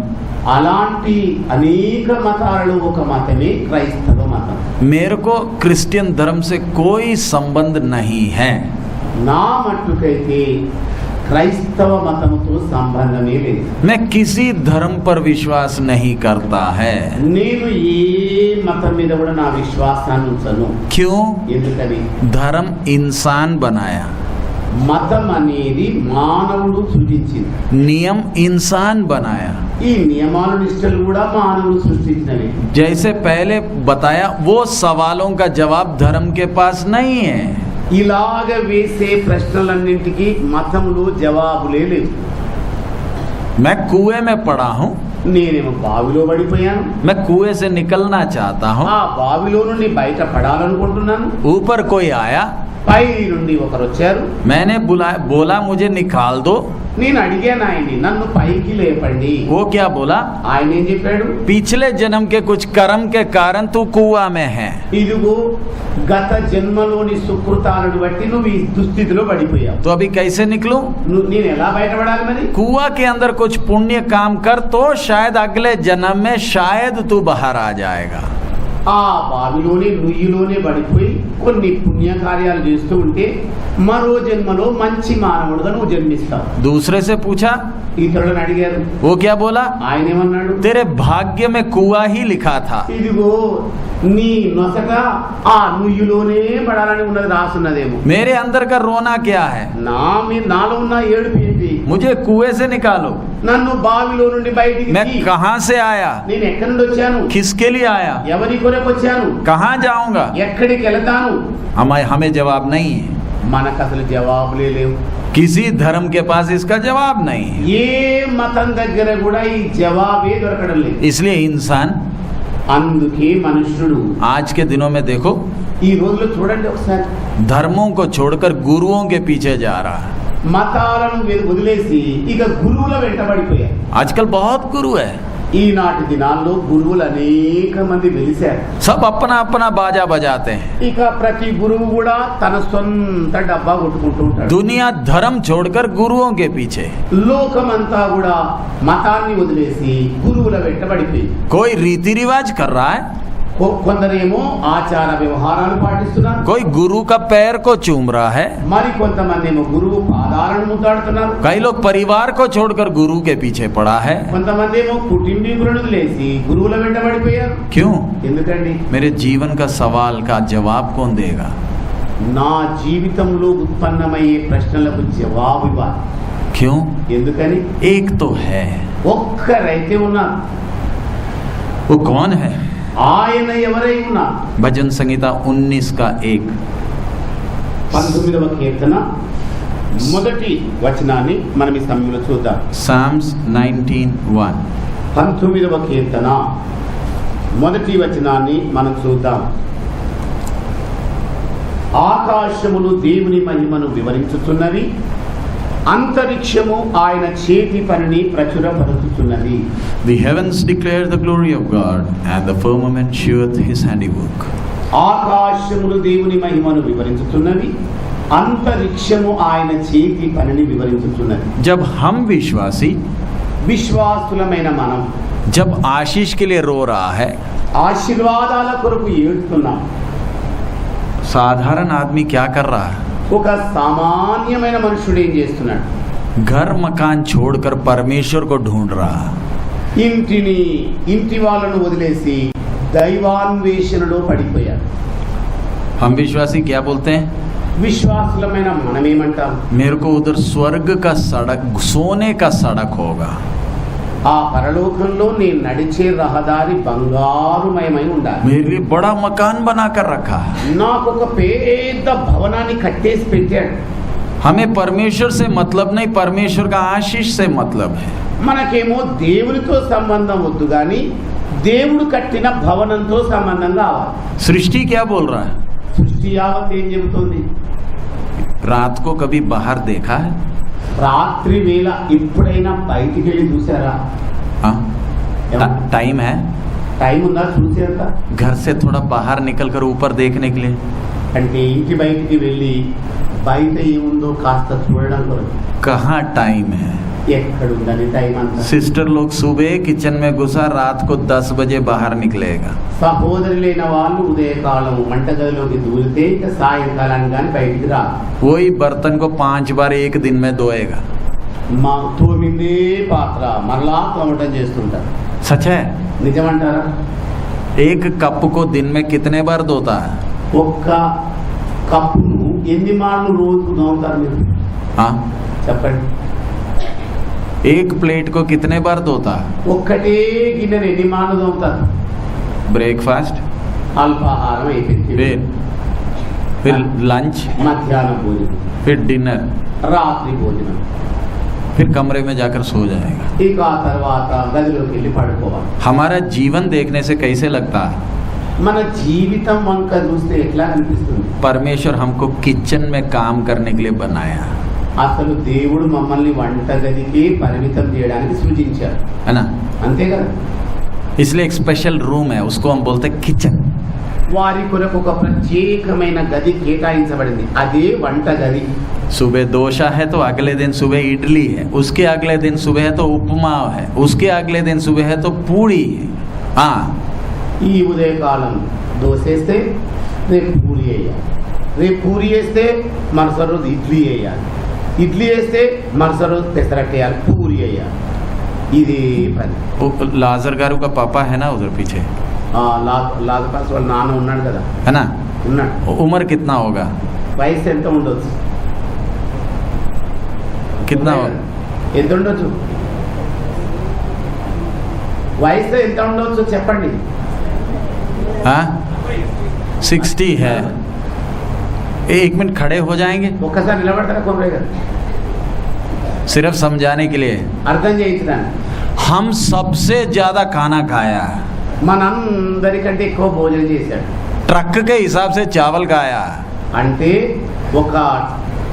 అలాంటి అనేక మతాలలో ఒక మతమే క్రైస్తవ మతం. मेरे को क्रिश्चियन धर्म से कोई संबंध नहीं है। నా మట్టుకైతే క్రైస్తవ మతముతో సంబంధమే లేదు. मैं किसी धर्म पर विश्वास नहीं करता है। నేను ఏ మతం మీద కూడా నా విశ్వాసాన్ని ఉంచను. क्यों? ఎందుకని? धर्म इंसान बनाया, మతం అనేది మానవుడు సృష్టించింది. नियम इंसान बनाया। ఈ నియమాలు నిష్టలు కూడా మానవుడు సృష్టించినవి. जैसे पहले बताया, वो सवालों का जवाब धर्म के पास नहीं है। ఇలాగ వేసే ప్రశ్నలన్నింటికి మతంలో జవాబులే లేవు. मैं कुएं में पड़ा हूँ, నేనేమో బావిలో పడిపోయాను. मैं कुएं से निकलना चाहता हूँ। ఆ బావిలో నుండి బయట పడాలనుకుంటున్నాను. ऊपर कोई आया, పై నుండి ఒకరు వచ్చారు. मैंने बोला मुझे निकाल दो। నేను అడిగాను ఆయన్ని, నన్ను పైకి లేపండి. वो क्या बोला? ఆయన ఏం చెప్పాడు? पिछले जन्म के कुछ कर्म के कारण तू कुआं में है। ఇదిగో గత జన్మలోని సుకృతాలను బట్టి నువ్వు ఈ దుస్థితిలో పడిపోయావు. तो अभी कैसे निकलूं? నేను ఎలా బయటపడాలి మరి? कुआं के अंदर कुछ पुण्य काम कर तो शायद अगले जन्म में शायद तू बाहर आ जाएगा। ఆ బావిలోనే నుయ్యిలోనే పడిపోయి కొన్ని పుణ్యకార్యాలు చేస్తూ ఉంటే మరో జన్మలో మంచి మానవుడుగా నువ్వు జన్మిస్తావు. दूसरे से पूछा, ఇతరులను అడిగారు. वो क्या बोला? ఆయన ఏమన్నాడు? तेरे भाग्य में कुआं ही लिखा था। ఇదిగో నీ నొసట ఆ నుయ్యిలోనే పడాలని ఉన్నది రాసున్నదేమో. मेरे अंदर का रोना क्या है? నాలో ఉన్న ఏడుపు ఏంటి? मुझे कुएं से निकालो। నన్ను బావిలో నుండి బయటికి मैं తీ. कहां से आया? నేను ఎక్కడి నుండి వచ్చాను? किसके लिए आया? ఎవరి కొరకు వచ్చాను? कहां जाऊंगा? ఎక్కడికి వెళతాను? हमें जवाब नहीं है। మనకు అసలు జవాబులే లేవు. किसी धर्म के पास इसका जवाब नहीं है। ఏ మతం దగ్గర కూడా ఈ జవాబే దొరకడం లేదు. इसलिए इंसान అందుకే మనుష్యుడు आज के दिनों में देखो, ఈ రోజులో చూడండి ఒకసారి, धर्मों को छोड़कर गुरुओं के पीछे जा रहा है। మతాలను వదిలేసి ఇక గురువుల వెంటబడిపోయారు. आजकल बहुत गुरु है, ఈనాటి దినాల్లో గురువులు అనేక మంది వెలిశారు. सब अपना अपना बाजा बजाते हैं। ఇక ప్రతి గురువు కూడా తన సొంత డబ్బా కొట్టుకుంటూ ఉంటాడు. दुनिया धर्म छोड़कर गुरुओं के पीछे। లోకమంతా కూడా మతాన్ని వదిలేసి గురువుల వెంటబడిపోయి कोई रीति रिवाज कर रहा है, కొందరేమో ఆచార వ్యవహారాలు పాటిస్తున్నారు. कोई गुरु का पैर को चूम रहा है, మరి కొంతమంది ఏమో గురువు పాదాలను ముద్దాడుతున్నారు. कई लोग परिवार को छोड़कर गुरु के पीछे पड़ा है। కొంతమంది ఏమో కుటుంబీకులను వదిలేసి గురువుల వెంటబడిపోయారు. क्यों? ఎందుకండి? मेरे जीवन का सवाल का जवाब कौन देगा? నా జీవితంలో ఉత్పన్నమయ్యే ప్రశ్నలకు జవాబు ఇవ్వాలి. क्यों? ఎందుకని? एक तो है, ఒక్కరైతే ఉన్నారు. वो कौन है? ఆయన ఎవరై ఉన్నారు? भजन संहिता 19 का 1। 19వ కీర్తన మొదటి వచనాన్ని మనం ఈ సమయంలో చూద్దాం. Psalms 19:1. 19వ కీర్తన మొదటి వచనాన్ని మనం చూద్దాం. ఆకాశములు దేవుని మహిమను వివరించుతున్నవి, అంతరిక్షము ఆయన చేతి పనిని ప్రచురపరుచుతున్నది. The heavens declare the glory of God, and the firmament sheweth his handiwork. ఆకాశములు దేవుని మహిమను వివరించుతున్నవి, అంతరిక్షము ఆయన చేతి పనిని వివరించుతున్నది. जब हम विश्वासी, విశ్వాసులమైన మనం जब आशीष के लिए रो रहा है, ఆశీర్వాదాల కొరకు ఏడుస్తున్నాం. साधारण आदमी क्या कर रहा है? ఒక సామాన్యమైన మనుషుడు ఏం చేస్తున్నాడు? घर मकान छोड़कर परमेश्वर को ढूंढ रहा है. ఇంటి వాళ్ళను వదిలేసి దైవాన్వేషణలో పడిపోయాడు. हम विश्वासी क्या बोलते हैं? విశ్వాసులమైన మనం ఏమంటాం? मेरे को उधर स्वर्ग का सड़क, सोने का सड़क होगा. ఆ పరలోకంలో నేను నడిచే రహదారి బంగారుమయమై ఉండాలి. मेरे लिए बड़ा मकान बना कर रखा है. నాకు ఒక పెద్ద భవనాన్ని కట్టేసి పెట్టాడు. हमें परमेश्वर से मतलब नहीं, परमेश्वर का आशीष से मतलब है. మనకేమో దేవునితో సంబంధం వద్దు కానీ దేవుడు కట్టిన భవనంతో సంబంధం కావాలి. सृष्टि क्या बोल रहा है? సృష్టి యావత్ ఏం చెబుతుంది? रात को कभी बाहर देखा है? రాత్రి వేళ ఎప్పుడైనా బయటికి వెళ్ళి చూసారా? हाँ? टाइम है? టైం ఉందా చూసేంత? घर से थोड़ा बाहर निकल कर ऊपर देखने के लिए. అంటే ఇంటి బయటికి వెళ్ళి బయట ఏముందో కాస్త చూడడం కొరకు. कहाँ टाइम है? ఎక్కడుందని టైం అంతా? सिस्टर लोग सुबह किचन में घुसा, रात को 10 बजे बाहर निकलेगा. సహోదరులైన వాళ్ళు ఉదయకాలం వంటగదిలోకి దూరితే ఇక సాయంకాలానికి కానీ బయటికి రా. वही बर्तन को 5 बार एक दिन में धोएगा. మా తోమిందే పాత్ర మరలా తోమటం చేస్తుంటారు. सच है? నిజమంటారా? एक कप को दिन में कितने बार धोता है? ఒక్క కప్పును ఎన్ని మార్లు రోజుకు తోముతారు మీరు? हाँ? చెప్పండి. एक प्लेट को कितने बार धोता है? ఒక్కటే గిన్నెను ఎన్ని మార్లు తోముతారు? ब्रेकफास्ट, అల్పాహారం అయిపోయింది, फिर लंच, మధ్యాహ్న భోజనం, फिर डिनर, రాత్రి భోజనం, फिर कमरे में जाकर सो जाएगा. ఇక ఆ తర్వాత గదిలోకి వెళ్ళి పడుకోవాలి. हमारा जीवन देखने से कैसे लगता है? మన జీవితం వంక చూస్తే ఎట్లా అనిపిస్తుంది? परमेश्वर हमको किचन में काम करने के लिए बनाया, అసలు దేవుడు మమ్మల్ని వంటగదికి పరిమితం చేయడానికి సృజించారు, है ना? అంతే కదా? इसलिए एक स्पेशल रूम है, उसको हम बोलते हैं किचन. వారి కొరకు ఒక ప్రత్యేకమైన గది కేటాయించబడింది, అదే వంటగది. सुबह डोसा है तो अगले दिन सुबह इडली है, उसके अगले दिन सुबह है तो उपमा है, उसके अगले दिन सुबह है तो पूड़ी है. हाँ, ఈ ఉదయకాలం దోశ వేస్తే రేపు పూరి వేయాలి, రేపు పూరి వేస్తే మరుసటి రోజు ఇడ్లీ వేయాలి, ఇడ్లీ వేస్తే మరుసటి రోజు పెసరట్టు వేయాలి, పూరి వేయాలి. ఇది పని. लाजर गारू का पापा है ना उधर पीछे, లాజపాస్ వాళ్ళ నాన్న ఉన్నాడు కదా? है ना? ఉన్నాడు. उम्र कितना होगा? వయసు ఎంత ఉండొచ్చు? कितना होगा? ఎంత ఉండొచ్చు? వయసు ఎంత ఉండొచ్చు చెప్పండి? हाँ, 60 है. एक मिनट खड़े हो जाएंगे ఒక్కసారి నిలబడతారా కొబ్బరి గారు? सिर्फ समझाने के लिए. అర్థం చేయించడానికి. हम सबसे ज्यादा खाना खाया है, మనందరికంటే ఎక్కువ భోజనం చేశాడు. ट्रक के हिसाब से चावल खाया है. అంటే ఒక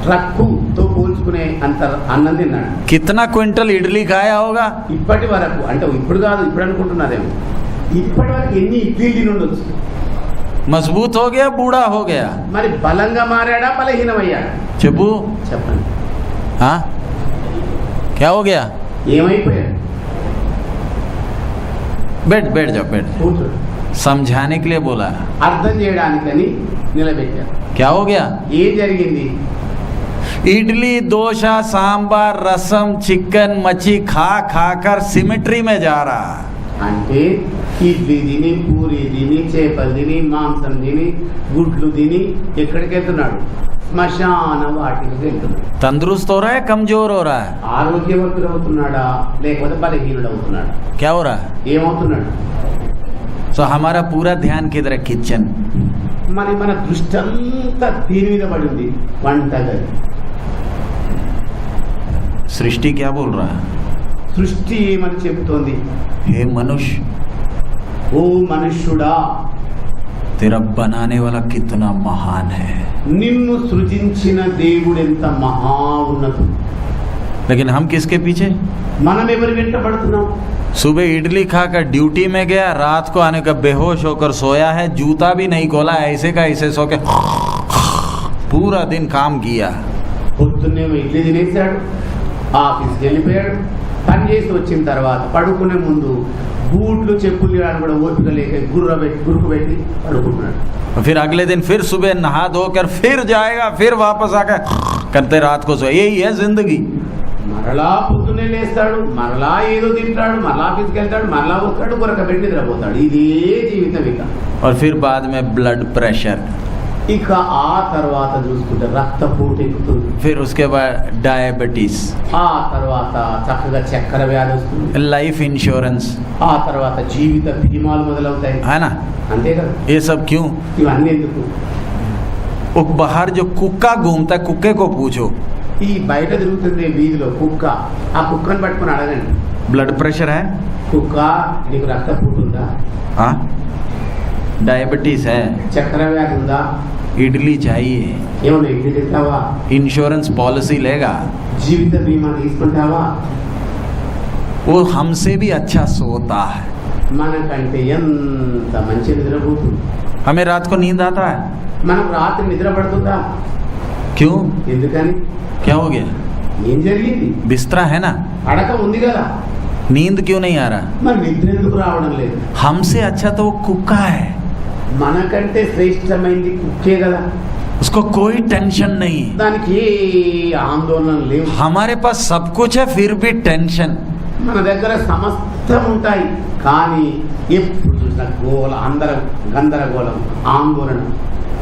ట్రక్కుతో పోల్చుకునే అంత అన్నం తిన్నాడు. कितना क्विंटल इडली खाया होगा? ఇప్పటి వరకు అంటే ఇప్పుడు కాదు, ఇప్పుడు అనుకుంటున్నారేమో, ఇప్పటి వరకు ఎన్ని ఇడ్లీలు తిని ఉండొచ్చు? मजबूत हो गया, बूढ़ा हो गया? మరి బలంగా మారాడా, బలహీనమయ్యాడా? चबू, చెప్పండి. हाँ, क्या हो गया? ఏమైపోయాడు? बैठ बैठ जाओ, बैठ. కూర్చోడు. समझाने के लिए बोला. అర్థం చేయడానికని నిలబెట్టారు. क्या हो गया? ఏం జరిగింది? इडली, डोसा, सांबार, रसम, चिकन, मच्छी खा खा कर सिमेट्री में जा रहा. అంటే ఇడ్లీ తిని, పూరి తిని, చేపలు తిని, మాంసం తిని, గుడ్లు తిని ఎక్కడికి వెళ్తున్నాడు? శ్మశాన వాటికి వెళ్తున్నాడు. तंदुरुस्त हो रहा है, कमजोर हो रहा है? ఆరోగ్యవంతుడు అవుతున్నాడా లేకపోతే బలహీనుడు అవుతున్నాడా? क्या हो रहा है? ఏమవుతున్నాడు? तो हमारा पूरा ध्यान किधर है? किचन. మన దృష్టి అంతా దీని మీద పడి ఉంది, వంటగది. सृष्टि क्या बोल रहा है? సృష్టి ఏమని చెబుతోంది? हे मनुष्य, ఓ మనుష్యుడా, तेरा बनाने वाला कितना महान है. నిన్ను సృజించిన దేవుడు ఎంత మహా ఉన్నతుడు. लेकिन हम किसके पीछे? మనం ఎవరి వెంట పడుతున్నాం? सुबह इडली खाकर ड्यूटी में गया, रात को आने का बेहोश होकर सोया है, जूता भी नहीं खोला, ऐसे का ऐसे सो के पूरा दिन काम किया. పొద్దున్నేమో ఇడ్లీ తినేసాడు, ఆఫీస్కి వెళ్ళిపోయాడు. పని చేసి వచ్చిన తర్వాత పడుకునే ముందు బూట్లు చెప్పులు తీయడానికి కూడా ఓపిక లేక గురుకు పెట్టి పడుకుంటున్నాడు. फिर अगले दिन फिर सुबह नहा धोकर फिर जाएगा, फिर वापस आकर करते रात को सो. यही है जिंदगी. మరలా పొద్దున్నే లేస్తాడు, మరలా ఏదో తింటాడు, మరలా ఆఫీస్కి వెళ్తాడు, మరలా వస్తాడు, కొరక పెట్టి నిద్రపోతాడు. ఇదే జీవితం. और फिर बाद में ब्लड प्रेशर, ఇక ఆ తర్వాత చూసుకుంటే రక్తపోటు ఎక్కుతుంది, फिर उसके बाद डायबिटीज, ఆ తర్వాత చక్కగా చక్కెర వ్యాధి వస్తుంది, लाइफ इंश्योरेंस, ఆ తర్వాత జీవిత బీమాలు మొదలవుతాయి. है ना? అంతే కదా. ये सब क्यों? ఇవన్నీ ఎందుకు? वो बाहर जो कुक्का घूमता है, कुक्के को पूछो, ఈ బయట తిరుగుతుంది వీధిలో కుక్క, ఆ కుక్కను పట్టుకుని అడగండి, ब्लड प्रेशर है? కుక్క నీకు రక్తపోటు ఉందా, हाँ. डायबिटीज है? చక్కెర వ్యాధి ఉందా, इडली चाहिए, ఏమన్నా ఇడ్లీ తింటావా, इंश्योरेंस पॉलिसी लेगा, జీవిత బీమా తీసుకుంటావా? वो हमसे भी अच्छा सोता है. మనకంటే ఎంత మంచి నిద్రపోతుంది. हमें रात को नींद आता है? మనకు రాత్రి నిద్ర పడుతుందా? क्यों? ఎందుకని? क्या हो गया? ఏం జరిగింది? बिस्तरा है ना, అడక ఉంది కదా, नींद क्यों नहीं आ रहा? మరి నిద్ర ఎందుకు రావడం లేదు? हमसे अच्छा तो वो कुक्का है, మనకంటే శ్రేష్టమైంది కుక్కే కదా, उसको कोई टेंशन नहीं. దానికి ఏ ఆందోళన లేవు. हमारे पास सब कुछ है फिर भी टेंशन. మన దగ్గర సమస్తం ఉంటాయి, కానీ ఎప్పుడు చూసినా గందరగోళం, ఆందోళన.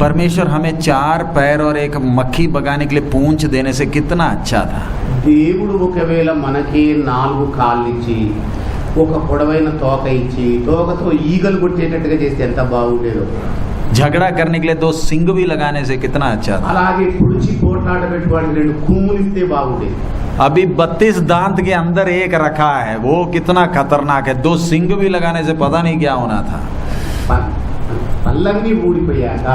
परमेश्वर हमें 4 पैर और एक मक्खी भगाने के लिए पूंछ देने से कितना अच्छा था. దేవుడు ఒకవేళ మనకి 4 కాళ్ళు ఇచ్చి ఒక పొడవైన తోక ఇచ్చి తోకతో ఈగలు కొట్టేటట్టుగా చేస్తే ఎంత బాగుండేదో. झगड़ा करने के लिए 2 सिंग भी लगाने से कितना अच्छा था. అలాగే పుడిచి పోట్లాట పెట్టుకోవడానికి 2 కొమ్ములు ఇస్తే బాగుండేది. अभी 32 दांत के अंदर एक रखा है, वो कितना खतरनाक है. 2 सिंग भी लगाने से पता नहीं क्या होना था. పళ్ళన్నీ ఊడిపోయాక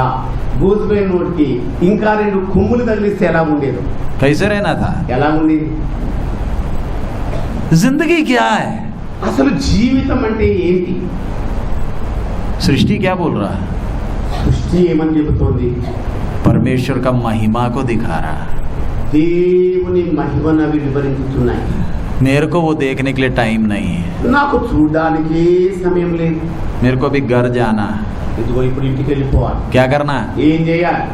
బూజుపోయిన నోటికి ఇంకా 2 కొమ్ములు తగిలిస్తే ఎలా ఉండేదో. कैसे रहना था? ఎలా ఉండేది? जिंदगी क्या है? అసలు జీవితం అంటే ఏంటి? सृष्टि क्या बोल रहा है? సృష్టి ఏమని చెబుతోంది? परमेश्वर का महिमा को दिखा रहा है. దేవుని మహిమను అవి వివరించుతున్నాయి. मेरे को वो देखने के लिए टाइम नहीं है. నాకు చూడడానికి సమయం లేదు. मेरे को अभी घर जाना है. ఇదిగో ఇప్పుడు ఇంటికి వెళ్ళిపోవాలి. क्या करना है? ఏం చేయాలి?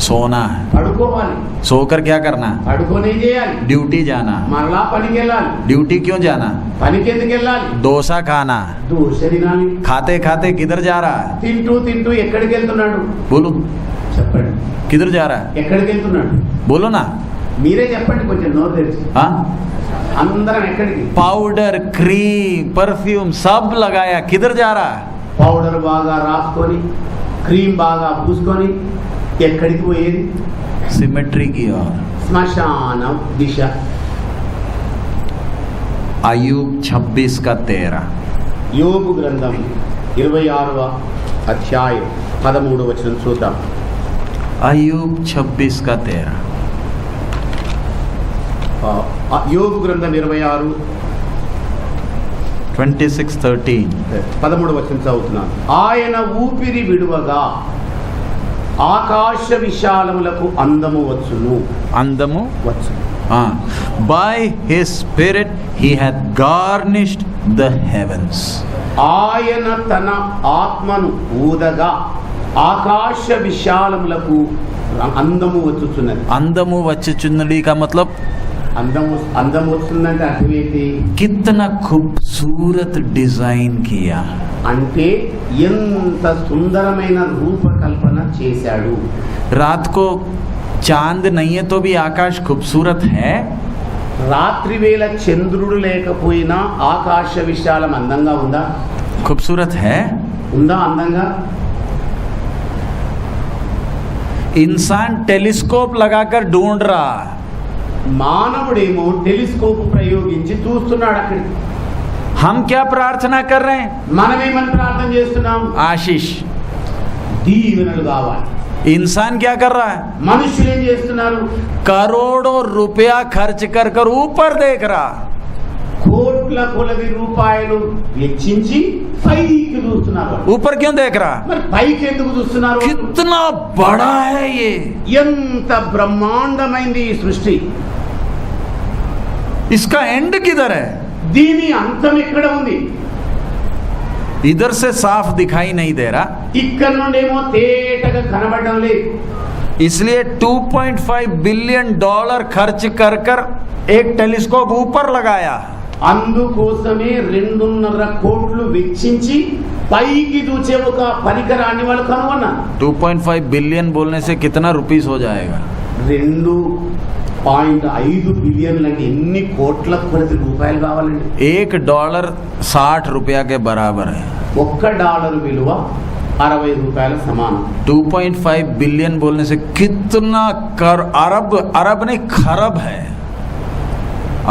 सोना है. పడుకోవాలి. सोकर क्या करना है? పడుకొని ఏం చేయాలి? ड्यूटी जाना. మరలా పనికి వెళ్ళాలి. ड्यूटी क्यों जाना? పనికి ఎందుకు వెళ్ళాలి? डोसा खाना. దోశ తినాలి. खाते खाते किधर जा रहा है? తింటూ ఎక్కడికి వెళ్తున్నాడు? बोलो, చెప్పండి. किधर जा रहा है? ఎక్కడికి వెళ్తున్నాడు? बोलो ना. మీరే చెప్పండి, కొంచెం నోరు తెరిచి. हाँ. అందరం ఎక్కడికి? पाउडर, क्रीम, परफ्यूम सब लगाया, किधर जा रहा है? పౌడర్ బాగా రాసుకొని క్రీమ్ బాగా పూసుకొని ఎక్కడికి పోయేది? सिमेट्री की ओर. శ్మశానం దిశ. अय्यूब 26 का 13. యోబు గ్రంథం 26వ అధ్యాయం 13వ వచనం చూద్దాం. अय्यूब 26 का 13. యోబు గ్రంథం 26 26:13. 13వ వచనం చదువుతున్నాను. ఆయన ఊపిరి విడువగా ఆకాశ విశాలములకు అందము వచ్చును. అందము వచ్చును. By his spirit he hath garnished the heavens. ఆయన తన ఆత్మను ఊదగా ఆకాశ విశాలములకు అందము వచ్చుచున్నది. అందము వచ్చుచున్నది का मतलब అందం వస్తుందంటే అర్థం ఏంటి? कितना खूबसूरत डिजाइन किया. అంటే ఎంత సుందరమైన రూపకల్పన చేశాడు. रात को चांद नहीं है तो भी आकाश खूबसूरत है. రాత్రి వేళ చంద్రుడు లేకపోయినా ఆకాశ విశాలం అందంగా ఉందా? खूबसूरत है. ఉందా అందంగా? इंसान टेलीस्कोप लगाकर ढूंढ रहा, మానవుడేమో టెలిస్కోప్ ప్రయోగించి చూస్తున్నాడు అక్కడికి. हम क्या प्रार्थना कर रहे हैं? మనమేమని ప్రార్థన చేస్తున్నాం? आशीष. దీవెనలు కావాలి. इंसान क्या कर रहा है? మనుషులు ఏం చేస్తున్నారు? करोड़ों रुपया खर्च कर कर ऊपर देख रहा. కోట్ల కొలది రూపాయలు వెచ్చించి పైకి చూస్తున్నారు. ऊपर क्यों देख रहा? మరి పైకి ఎందుకు చూస్తున్నారు? कितना बड़ा है ये, ఎంత బ్రహ్మాండమైంది ఈ సృష్టి. इसका एंड किधर है? దీని అంతం ఎక్కడ ఉంది? इधर से साफ दिखाई नहीं दे रहा, ఇక్కడ నుండేమో తేటగా కనబడడం లేదు. इसलिए 2.5 बिलियन डॉलर खर्च कर कर एक टेलीस्कोप ऊपर लगाया. అందుకోసమే 2.5 కోట్లు వెచ్చించి పైకి చూచే ఒక పరికరాన్ని వాళ్ళు కనుగొన్నారు. 2.5 बिलियन बोलने से कितना रुपीस हो जाएगा? 2.5 బిలియన్లు అంటే ఎన్ని కోట్ల కొలది రూపాయలు కావాలండి? $1 60 रुपया के बराबर है. $1 విలువ 60 రూపాయల సమానం. 2.5 बिलियन बोलने से कितना अरब, अरब नहीं खरब है.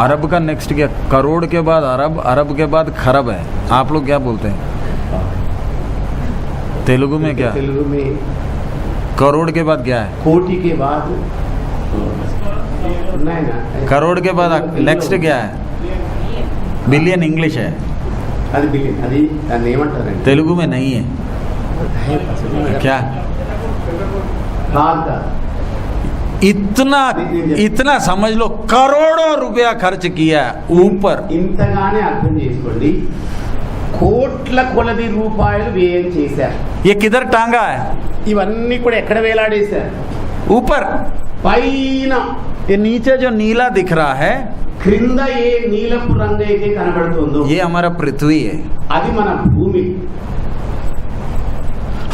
अरब का नेक्स्ट क्या? करोड़ के बाद अरब, अरब के बाद खरब है. आप लोग क्या बोलते हैं तेलुगु में? क्या తెలుగు में करोड़ के बाद क्या है? కోటి के बाद नहीं ना, करोड़ के बाद नेक्स्ट क्या है? बिलियन इंग्लिश है, అది బిలియన్. అది దాన్ని ఏమంటారండి? तेलुगु में नहीं है. क्या కాదు కాదు. इतना इतना समझ लो, करोड़ों रुपया खर्च किया ऊपर. ఇంతగానే అర్థం చేసుకోండి. కోట్ల కొలది రూపాయలు వ్యయం చేశారు. ये किधर टांगा है? ఇవన్నీ కూడా ఎక్కడ వేలాడేశారు? ऊपर. పైన. ये नीचे जो नीला दिख रहा है, క్రింద ఏ నీలపు రంగు అయితే కనబడుతుందో ये हमारा पृथ्वी है. అది మన భూమి.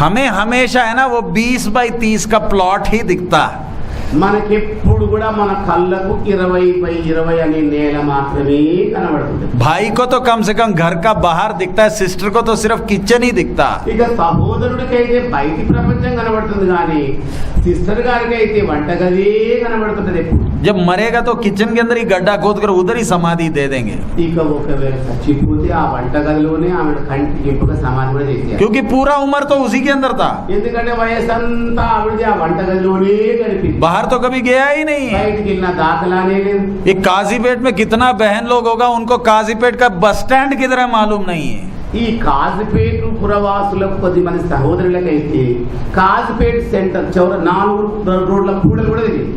हमें हमेशा है ना वो 20x30 का प्लॉट ही दिखता. మనకెప్పుడు కూడా మన కళ్ళకు 20x20 అనే నేల మాత్రమే కనబడుతుంది. भाई को तो कम से कम घर का बाहर दिखता है, सिस्टर को तो सिर्फ किचन ही दिखता. ఇక సహోదరుడికైతే బయటి ప్రపంచం కనబడుతుంది, కానీ సిస్టర్ గారికి అయితే వంటగదే కనబడుతుంటది ఎప్పుడు. जब मरेगा तो किचन के अंदर ही गड्ढा खोद कर उधर ही समाधि दे देंगे, ఇక ఒకవేళ చచ్చిపోతే ఆ వంటగదిలోనే ఆవిడ కంటికి ఇంపుగా సమాధి కూడా చేసేయాలి. क्योंकि पूरा उम्र तो उसी के अंदर था. ఎందుకంటే వయసంతా ఆవిడది ఆ వంటగదిలోనే గడిపింది. बाहर तो कभी गया ही नहीं है. బయటికి వెళ్ళిన దాఖలానే లేదు. ये काजीपेट में कितना बहन लोग होगा, उनको काजीपेट का बस स्टैंड किधर है मालूम नहीं है. ఈ కాజిపేట పురవాసులకు 10 మంది సహోదరులకైతే కాజిపేట సెంటర్ చివర 4 రోడ్ల కూడలు కూడా తెలియదు.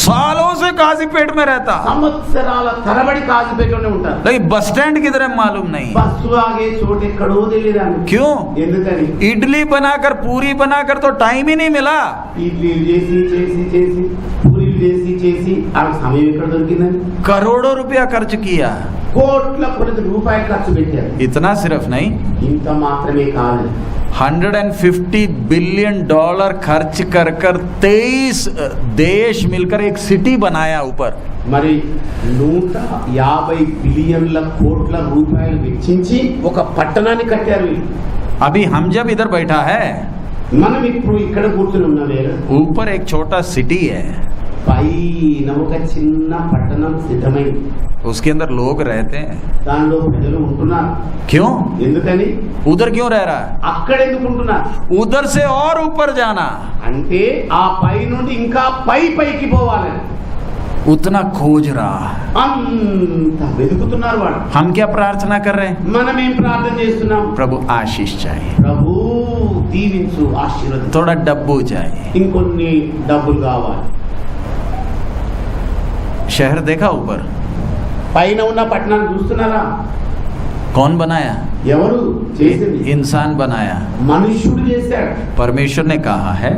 सालों से काजीपेट में रहता, సంవత్సరాల తరబడి కాజిపేటలోనే ఉంటారు. लेकिन बस स्टैंड किधर है मालूम नहीं. బస్సు ఆగే చోటు ఎక్కడో తెలియదు. क्यों? ఎందుకని? इडली बनाकर पूरी बनाकर तो टाइम ही नहीं मिला. ఇడ్లీలు చేసి చేసి చేసి పూరీలు చేసి చేసి ఆ సమయం ఎక్కడ దొరికిందని करोड़ों रुपया खर्च किया. కోట్ల కొలది రూపాయలు ఖర్చు పెట్టారు. इतना सिर्फ नहीं, ఇంత మాత్రమే కాదు, 150 बिलियन डॉलर खर्च कर कर 23 देश मिलकर एक सिटी बनाया ऊपर. మరి 150 బిలియన్ల కోట్ల రూపాయలు వెచ్చించి ఒక పట్టణాన్ని కట్టారు వీళ్ళు. अभी हम जब इधर बैठा है, మనం ఇప్పుడు ఇక్కడ కూర్చుని ఉన్న వేళ ऊपर एक छोटा सिटी है, పైన ఒక చిన్న పట్టణం సిద్ధమైంది. उसके अंदर लोग रहते हैं. దానిలో ప్రజలు ఉంటున్నారు. क्यों? ఎందుకని? उधर क्यों रह रहा है? అక్కడ ఎందుకు ఉంటున్నారు? उधर से और ऊपर जाना, అంటే ఆ పై నుండి ఇంకా పైకి పోవాలని उतना खोज रहा. అంత వెతుకుతున్నారు వాళ్ళు. हम क्या प्रार्थना कर रहे हैं? మనం ఏం ప్రార్థన చేస్తున్నాం? प्रभु आशीष चाहिए, ప్రభు దీవించు, ఆశీర్వదించు, थोड़ा डब्बू चाहिए. ఇంకొన్ని డబ్బులు కావాలి. शहर देखा ऊपर? పైన ఉన్న పట్టణాన్ని చూస్తున్నారా? कौन बनाया? ఎవరు చేసింది? इंसान बनाया. మనుష్యుడు చేశాడు. परमेश्वर ने कहा है,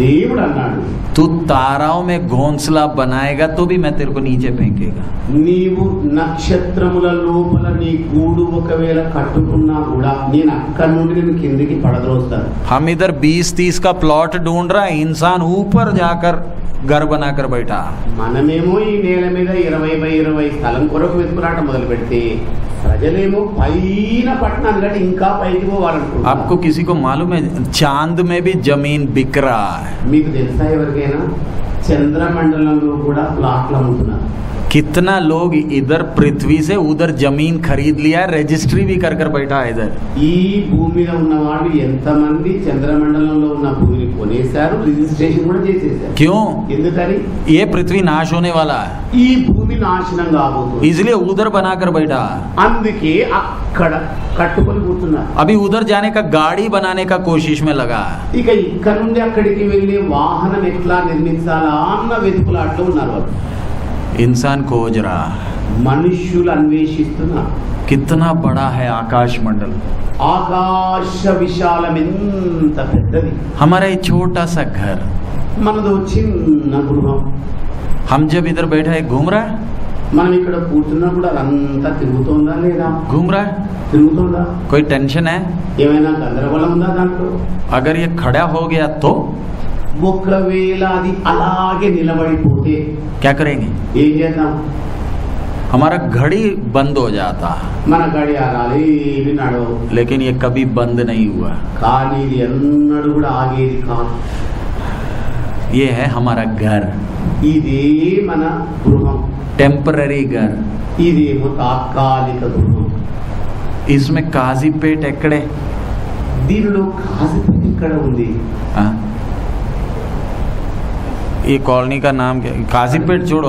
దేవుడు అన్నాడు, तू ताराओं में घोंसला बनाएगा तो भी मैं तेरे को नीचे फेंकेगा. నీవు నక్షత్రముల లోపల నీ గూడు ఒకవేళ కట్టుకున్నా కూడా నేను అక్కడి నుండి నేను కిందికి పడద్రోస్తాను. हम इधर 20-30 का प्लॉट ढूंढ रहा है, इंसान ऊपर जाकर घर बनाकर बैठा. మనమేమో ఈ నేల మీద 20x20 స్థలం కొరకు వెతుకులాట మొదలు పెడితే ప్రజలేమో పైన పట్టణాన్ని కంటే ఇంకా పైకి పోవాలనుకుంటున్నారు. आपको किसी को मालूम है चांद में भी जमीन बिक रहा है? है। మీకు తెలుసా ఎవరికైనా చంద్రమండలంలో కూడా ప్లాట్లు అమ్ముతున్నారు? कितना लोग इधर पृथ्वी से उधर जमीन खरीद लिया, रजिस्ट्री भी कर कर बैठा है इधर। ఈ భూమి మీద ఉన్నవాళ్ళు ఎంతమంది చంద్రమండలంలో ఉన్న భూమిని కొనేశారు, రిజిస్ట్రేషన్ కూడా చేసేశారు. क्यों? ఎందుకని? ये पृथ्वी नाश होने वाला है, ఈ భూమి నాశనం కాబోతుంది, इसलिए उधर बनाकर बैठा। అందుకే అక్కడ కట్టుకొని కూర్చున్నారు. अभी उधर जाने का गाड़ी बनाने का कोशिश में लगा। ఇక ఇక్కడ నుండి అక్కడికి వెళ్ళే వాహనం ఎట్లా నిర్మించాలా అన్న వెతుకులాట్లో ఉన్నారు వాళ్ళు. इंसान खोज रहा, మనుష్యులు అన్వేషిస్తున్నారు. कितना बड़ा है आकाश मंडल, ఆకాశ విశాలం ఎంత పెద్దది. हमारा ये छोटा सा घर, మనదో చిన్న గృహం. हम जब इधर बैठा है घूम रहा है, మనం ఇక్కడ కూర్చున్నప్పుడు అదంతా తిరుగుతుందా లేదా? घूम रहा है, తిరుగుతుందా? कोई टेंशन है? ఏమైనా గందరగోళం ఉందా దాంట్లో? अगर ये खड़ा हो गया तो ఒకవేళ అది అలాగే నిలబడిపోతే क्या करेंगे? ఏం చేద్దాం? हमारा घड़ी बंद हो जाता, మన గడియారాలు ఏవి నడవు. लेकिन ये कभी बंद नहीं हुआ। కానీ ఇది ఎన్నడూ కూడా ఆగేది కాదు. ये है हमारा घर, ఇదే మన గృహం, टेम्पररी घर। ఇదేమో తాత్కాలిక గృహం. इसमें काजीपेट एकड़े, దీనిలో కాసిపెట్టి ఇక్కడ ఉంది. हाँ? ये कॉलोनी का नाम क्या? काजीपेट छोड़ो,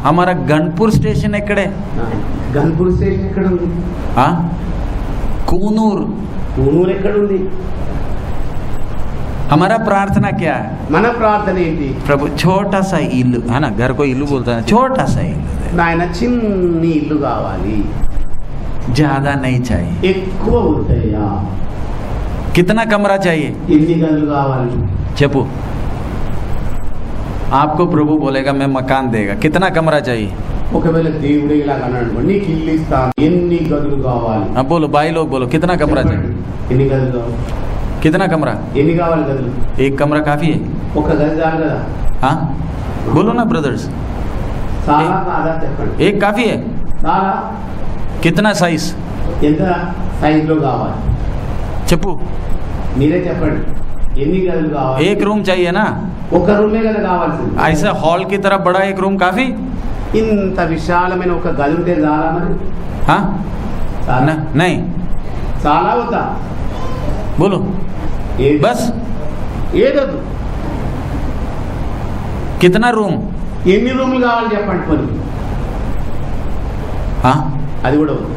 हमारा गणपुर स्टेशन एकड़े, గన్పూర్ స్టేషన్ ఎక్కడ ఉంది? हाँ? कूनूर। పూనూరు ఎక్కడ ఉంది? हमारा प्रार्थना क्या है? మన ప్రార్థన ఏంటి? प्रभु छोटा सा इल्लू है ना, घर को इल्लू बोलता है, छोटा सा इल्लू दे, నాయన చిన్ని ఇల్లు కావాలి, ज्यादा नहीं चाहिए। ఎక్కువ ఉంటాయా? कितना कमरा चाहिए? ఎన్ని గదులు కావాలి? చెప్పు। आपको प्रभु बोलेगा मैं मकान देगा, कितना कमरा चाहिए? ఒకవేళ దేవుడే ఇలా అన్నాడు, నీకు ఇల్లు ఇస్తాను, ఎన్ని గదులు కావాలి? अब बोलो, भाई लोग बोलो, कितना कमरा चाहिए? ఎన్ని గదులు కావాలి? कितना कमरा? ఎన్ని కావాలి గదులు? एक कमरा काफी है? ఒక గది చాలు కదా? हाँ बोलो ना ब्रदर्स, చాలా కాదా చెప్పండి? एक काफी है? చాలా. कितना साइज? ఎంత సైజులో కావాలి? చెప్పు। మీరే చెప్పండి, ఎన్ని గదులు కావాలి? एक रूम चाहिए ना, ఒక రూమే కదా కావాల్సింది. ऐसा हॉल की तरह बड़ा एक रूम काफी? ఇంత విశాలమైన ఒక గది ఉంటే చాలా మరి? हाँ చాలా नहीं, చాలా అవుతా? बोलो बस। ఏదొద్దు. कितना रूम? ఎన్ని రూములు కావాలి చెప్పండి కొన్ని. हाँ అది కూడా వద్దు.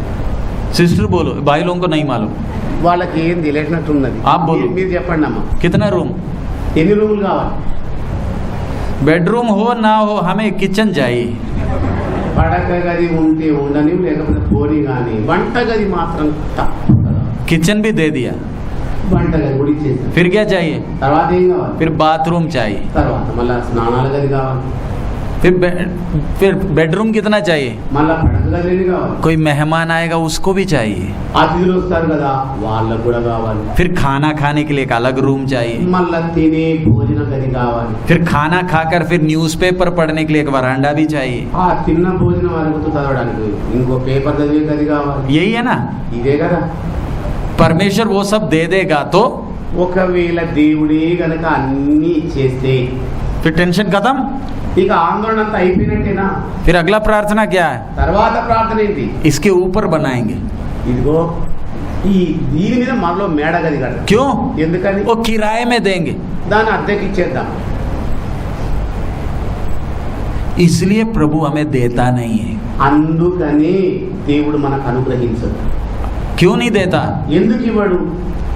सिस्टर बोलो, भाई लोगों को नहीं मालूम, వాళ్ళకి ఏం తెలియనట్టున్నది. ఆ బోలు. మీరు చెప్పండి అమ్మా, कितना रूम? ఎన్ని రూములు కావాలి? बेडरूम हो ना हो, हमें किचन चाहिए। పడక గది ఉంటే ఉండని, లేకపోతే పోనీ కానీ వంట గది మాత్రం తప్పదు. किचन भी दे दिया, వంట గది కూడా ఇచ్చేసాం. फिर क्या चाहिए? తర్వాత ఏం కావాలి? फिर बाथरूम चाहिए, తర్వాత మళ్ళా స్నానాల గది కావాలి, फिर बेडरूम कितना चाहिए? మళ్ళా పడక గది ఎన్ని కావాలి? कोई मेहमान आएगा उसको भी चाहिए, అతిథులు వస్తారు కదా వాళ్ళకు కూడా కావాలి. फिर खाना खाने के लिए एक अलग रूम चाहिए, మళ్ళా తినే భోజన గది కావాలి. फिर खाना खाकर फिर न्यूज़पेपर पढ़ने के लिए एक वरांडा भी चाहिए। ఆ తిన్న భోజనం వరకు చదవడానికి ఇంకో పేపర్ చదివే గది కావాలి. यही है ना? ఇదే కదా. परमेश्वर वो सब दे देगा तो ఒకవేళ దేవుడే గనక అన్ని ఇచ్చేస్తే फिर टेंशन खत्म। ఇక ఆందోళన అంతా అయిపోయినట్టేనా? फिर अगला प्रार्थना क्या है? తర్వాత ప్రార్థన ఏంటి? इसके ऊपर बनाएंगे। ఇదిగో ఈ దీని మీద మనలో మేడ గది కడదాం. क्यों? ఎందుకని? वो किराए में देंगे, దాన్ని అద్దెకి ఇచ్చేద్దాం. इसलिए प्रभु हमें देता नहीं है। అందుకని దేవుడు మనకు అనుగ్రహించడు. क्यों नहीं देता? ఎందుకు ఇవ్వడు?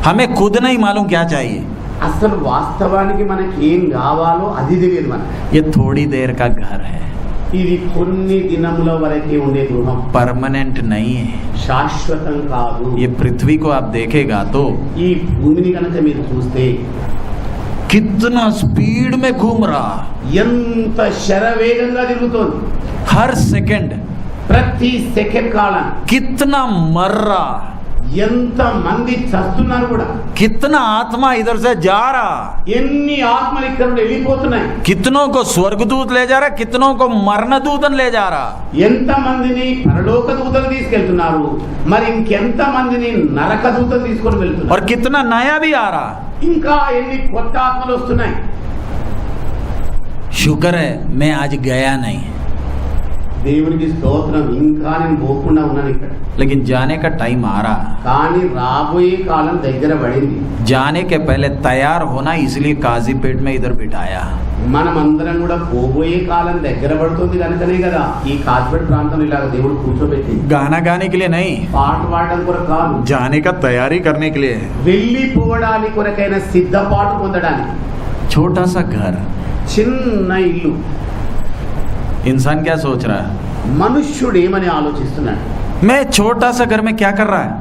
हमें खुद नहीं मालूम क्या चाहिए। అసలు వాస్తవానికి మనకి ఏం కావాలో అది తెలియదు మనకి. ये थोड़ी देर का घर है, ఇది కొన్ని దినముల వరకే ఉండే గృహం, परमानेंट नहीं है। శాశ్వతం కాదు. ये पृथ्वी को आप देखेगा तो ఈ భూమిని కనుక మీరు చూస్తే कितना स्पीड में घूम रहा, ఎంత శరవేగంగా తిరుగుతోంది. हर सेकंड ప్రతి సెకండ్ కాలం कितना मर रहा, ఎంత మంది చస్తున్నారు కూడా. कितना आत्मा इधर से जा रहा, ఎన్ని ఆత్మలు ఇక్కడ నుండి వెళ్ళిపోతున్నాయి. कितनों को स्वर्गदूत ले जा रहा, कितनों को मरण दूतन ले जा रहा। ఎంత మందిని పరలోక దూతలు తీసుకెళ్తున్నారు, మరి ఇంకెంత మందిని నరక దూతలు తీసుకొని వెళ్తున్నారు. और कितना नया भी आ रहा, ఇంకా ఎన్ని కొత్త ఆత్మలు వస్తున్నాయి. शुक्र है मैं आज गया नहीं, దేవునికి స్తోత్రం, ఇంకా నేను పోకుండా ఉన్నాను ఇక్కడ. लेकिन जाने का टाइम आ रहा. కానీ రాబోయే కాలం దగ్గర పడింది. जाने के पहले तैयार होना, इसलिए काजीपेट में इधर बिठाया. మనమందరం కూడా పోబోయే కాలం దగ్గర పడుతుంది కనుకనే కదా ఈ కాజ్పేట్ ప్రాంతం ఇలాగ దేవుడు కూర్చోబెట్టింది. गाना गाने के लिए नहीं, పాట పాడడం కొరకు కాదు, जाने का तैयारी करने के लिए. వెళ్ళిపోవడానికి కొరకైన సిద్ధపాటు పొందడానికి. छोटा सा घर. చిన్న ఇల్లు. इंसान क्या सोच रहा है? మనుష్యుడు ఏమని ఆలోచిస్తున్నాడు? मैं छोटा सा घर में क्या कर रहा है?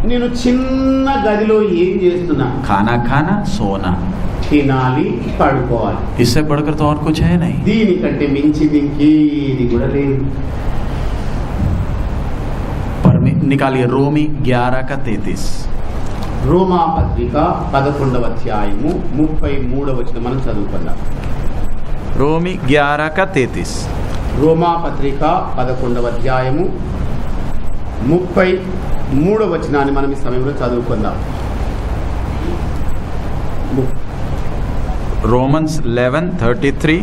నేను చిన్న గదిలో ఏం చేస్తున్నా? खाना खाना, सोना. తినాలి, పడుకోవాలి. इससे बढ़कर तो और कुछ है नहीं. దీనికంటే మించింది ఇంకేది కూడా లేదు. निकालिए रोमी 11 का 33. రోమా పత్రిక 11వ అధ్యాయము 33వ వచనం మనం చదువుకుందాం. रोमी 11 का 33. రోమా పత్రిక 11వ అధ్యాయము 33వ వచనాన్ని మనం ఈ సమయంలో చదువుకుందాం. Romans 11:33.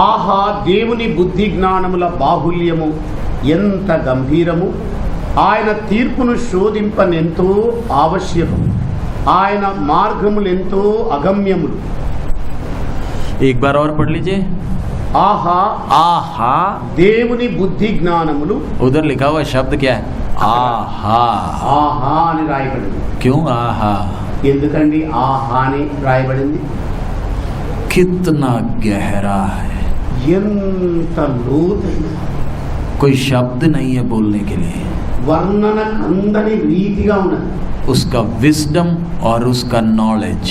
ఆహా, దేవుని బుద్ధి జ్ఞానముల బాహుల్యము ఎంత గంభీరము, ఆయన తీర్పును శోధింపనెంతో ఆవశ్యకము, ఆయన మార్గములెంతో అగమ్యములు. एक बार और पढ़ लीजिए. ఆహా, आहा. దేవుని బుద్ధి జ్ఞానములు. उधर लिखा हुआ शब्द क्या है? आहा. ఆహా అని రాయబడింది. क्यों आहा? ఎందుకండి ఆహా అని రాయబడింది? कितना गहरा है, ఎంత లోతైన, कोई शब्द नहीं है बोलने के लिए. వర్ణన కందని రీతిగా ఉన్నది. उसका विजडम और उसका नॉलेज.